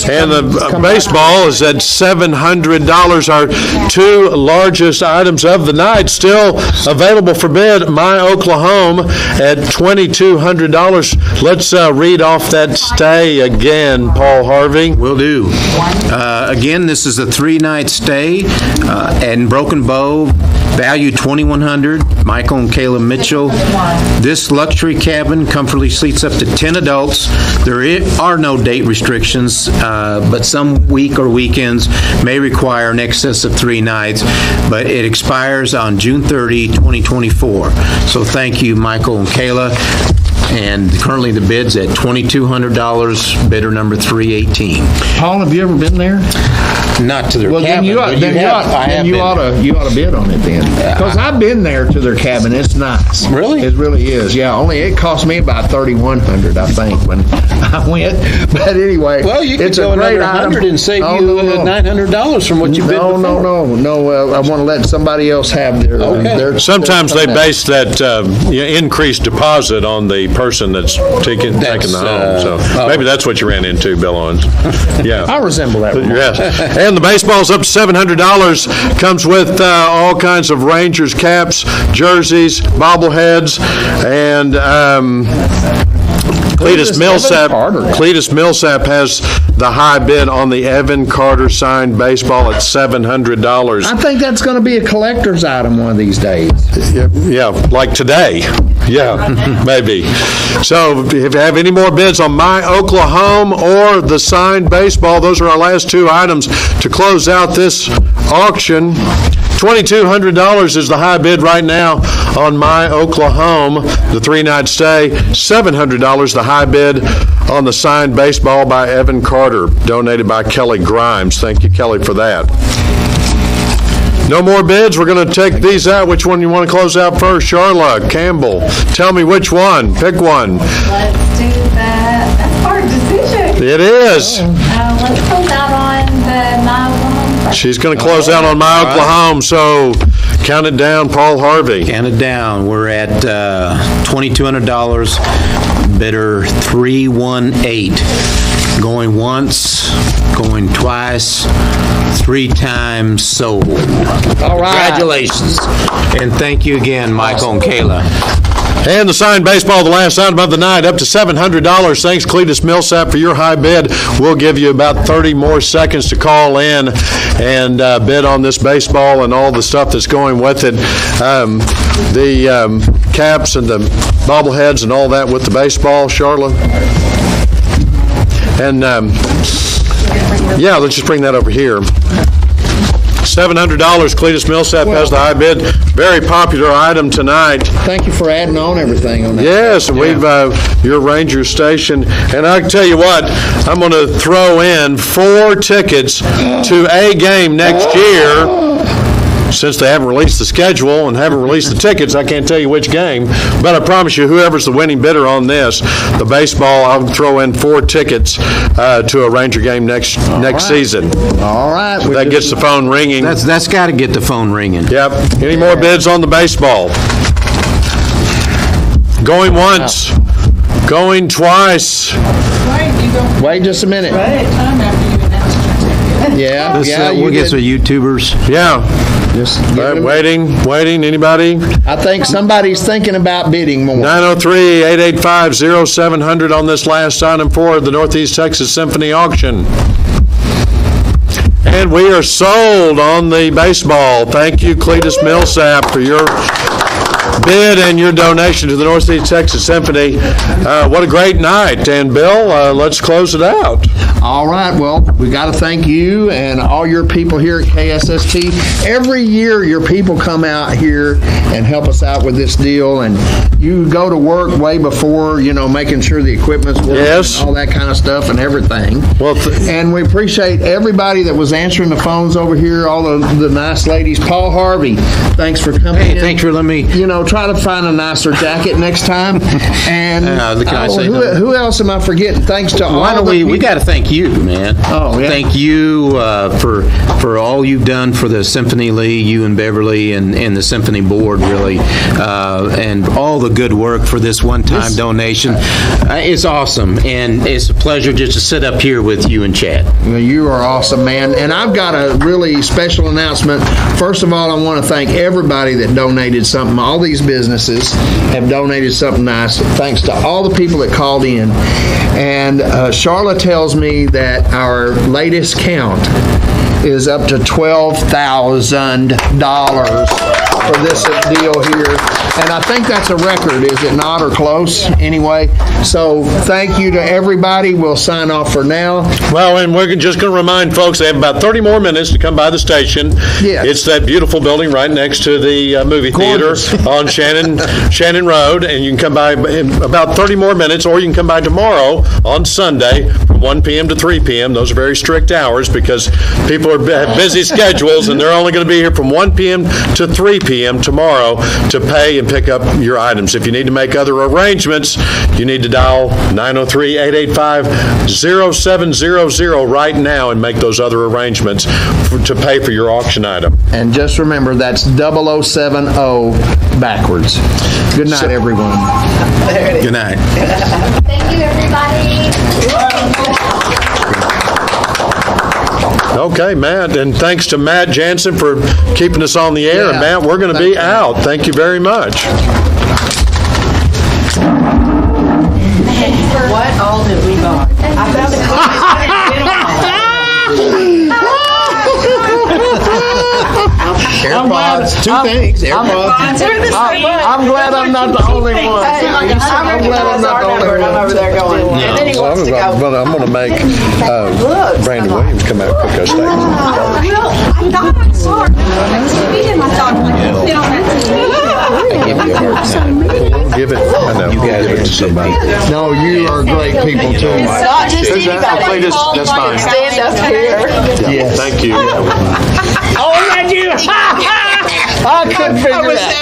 And the baseball is at $700. Our 2 largest items of the night still available for bid. My Oklahoma at $2,200. Let's read off that stay again, Paul Harvey. Will do. Again, this is a 3-night stay in Broken Bow. Value $2,100. Michael and Kayla Mitchell. This luxury cabin comfortably seats up to 10 adults. There are no date restrictions, but some week or weekends may require an excess of 3 nights, but it expires on June 30, 2024. So thank you, Michael and Kayla. And currently the bid's at $2,200, bidder number 318. Paul, have you ever been there? Not to their Well, cabin, then you ought, but then you ought, I have then you been ought there. to, you ought to bid on it then. Because I've been there to their cabin. It's nice. Really? It really is. Yeah. Only it cost me about $3,100, I think, when I went. But anyway, Well, you could it's go a great another item. 100 and save Oh, you no. $900 from what you bid before. No. I want to let somebody else have their. their Sometimes they base that increased deposit on the person that's taking the home. So maybe that's what you ran into, Bill Owens. Yeah. I resemble that one. Yes. And the baseball's up to $700. Comes with all kinds of Rangers caps, jerseys, bobbleheads, and Cletus Millsap has the high bid on the Evan Carter signed baseball at $700. I think that's going to be a collector's item one of these days. Yeah, like today. Yeah, maybe. So if you have any more bids on My Oklahoma or the signed baseball, those are our last 2 items to close out this auction. $2,200 is the high bid right now on My Oklahoma, the 3-night stay. $700 the high bid on the signed baseball by Evan Carter, donated by Kelly Grimes. Thank you, Kelly, for that. No more bids. We're going to take these out. Which one you want to close out first? Charlotte, Campbell. Tell me which one. Pick one. Let's do that. That's a hard decision. It is. Let's close out on the My Oklahoma. She's going to close out on My Oklahoma. So Count it down, Paul Harvey. Count it down. We're at $2,200. Bidder 318. Going once, going twice, 3 times sold. All right. Congratulations. And thank you again, Michael and Kayla. And the signed baseball, the last item of the night, up to $700. Thanks, Cletus Millsap, for your high bid. We'll give you about 30 more seconds to call in and bid on this baseball and all the stuff that's going with it. The caps and the bobbleheads and all that with the baseball, Charlotte. And, yeah, let's just bring that over here. $700, Cletus Millsap has the high bid. Very popular item tonight. Thank you for adding on everything on that. Yes, and we've, your Ranger Station. And I can tell you what, I'm going to throw in 4 tickets to a game next year. Since they haven't released the schedule and haven't released the tickets, I can't tell you which game. But I promise you, whoever's the winning bidder on this, the baseball, I'll throw in 4 tickets to a Ranger game next season. All right. That gets the phone ringing. That's got to get the phone ringing. Yep. Any more bids on the baseball? Going once. Going twice. Wait just a minute. Yeah, We'll get some YouTubers. Yeah. Just Waiting. Anybody? I think somebody's thinking about bidding more. 903-885-0700 on this last item for the Northeast Texas Symphony auction. And we are sold on the baseball. Thank you, Cletus Millsap, for your bid and your donation to the Northeast Texas Symphony. What a great night. And Bill, let's close it out. All right, well, we got to thank you and all your people here at KSST. Every year, your people come out here and help us out with this deal, and you go to work way before, making sure the equipment's working, Yes. and all that kind of stuff and everything. Well, And we appreciate everybody that was answering the phones over here, all the nice ladies. Paul Harvey, thanks for coming in. Hey, thanks for letting me. Try to find a nicer jacket next time. And can I say something? who else am I forgetting? Thanks to all Why don't the we people. got to thank you, man. Oh, yeah. Thank you for all you've done for the Symphony League, you and Beverly and the Symphony Board, really, and all the good work for this one-time donation. It's awesome, and it's a pleasure just to sit up here with you and Chad. Well, you are awesome, man. And I've got a really special announcement. First of all, I want to thank everybody that donated something. All these businesses have donated something nice. Thanks to all the people that called in. And Charlotte tells me that our latest count is up to $12,000 for this deal here. And I think that's a record, is it not, or close anyway? So thank you to everybody. We'll sign off for now. well, and we're just going to remind folks they have about 30 more minutes to come by the station. Yeah. It's that beautiful building right next to the movie theater on Shannon Road, and you can come by in about 30 more minutes, or you can come by tomorrow on Sunday from 1 p.m. to 3 p.m. Those are very strict hours because people have busy schedules, and they're only going to be here from 1 p.m. to 3 p.m. tomorrow to pay and pick up your items. If you need to make other arrangements, you need to dial 903-885-0700 right now and make those other arrangements to pay for your auction item. And just remember, that's 0070 backwards. Good night, everyone. Good night. Thank you, everybody. Okay, Matt, and thanks to Matt Jansen for keeping us on the air. And Matt, we're going to be out. Thank you very much. What all did we buy? I found it. AirPods, 2 things. AirPods. I'm glad I'm not the only one. I'm glad I'm not the only one. Over there going. And then he wants to go. I'm going to make Brandon Williams come out and cook us steaks. Well, I thought I saw it on TV, and I thought, like, fit on that TV. Give it, I know. You guys give it to somebody. No, you are great people, too. It's not just anybody. That's fine. Stand up here. Yes. Thank you. I couldn't figure that.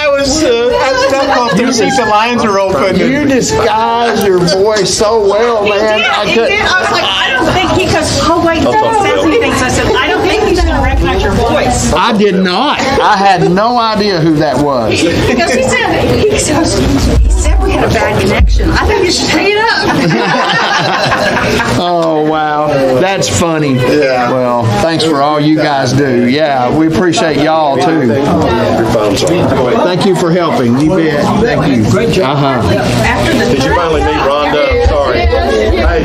The lines are open. You disguise your voice so well, man. I He couldn't. did. I was like, I don't think he goes, oh, wait, he says he thinks. I said, I don't think he's going to recognize your voice. I did not. I had no idea who that was. Because he said we had a bad connection. I think you should hang it up. Oh, wow. That's funny. Yeah. Well, thanks for all you guys do. Yeah, we appreciate y'all, too. Your phone's on. Thank you for helping. You bet. Thank you. After the Did you finally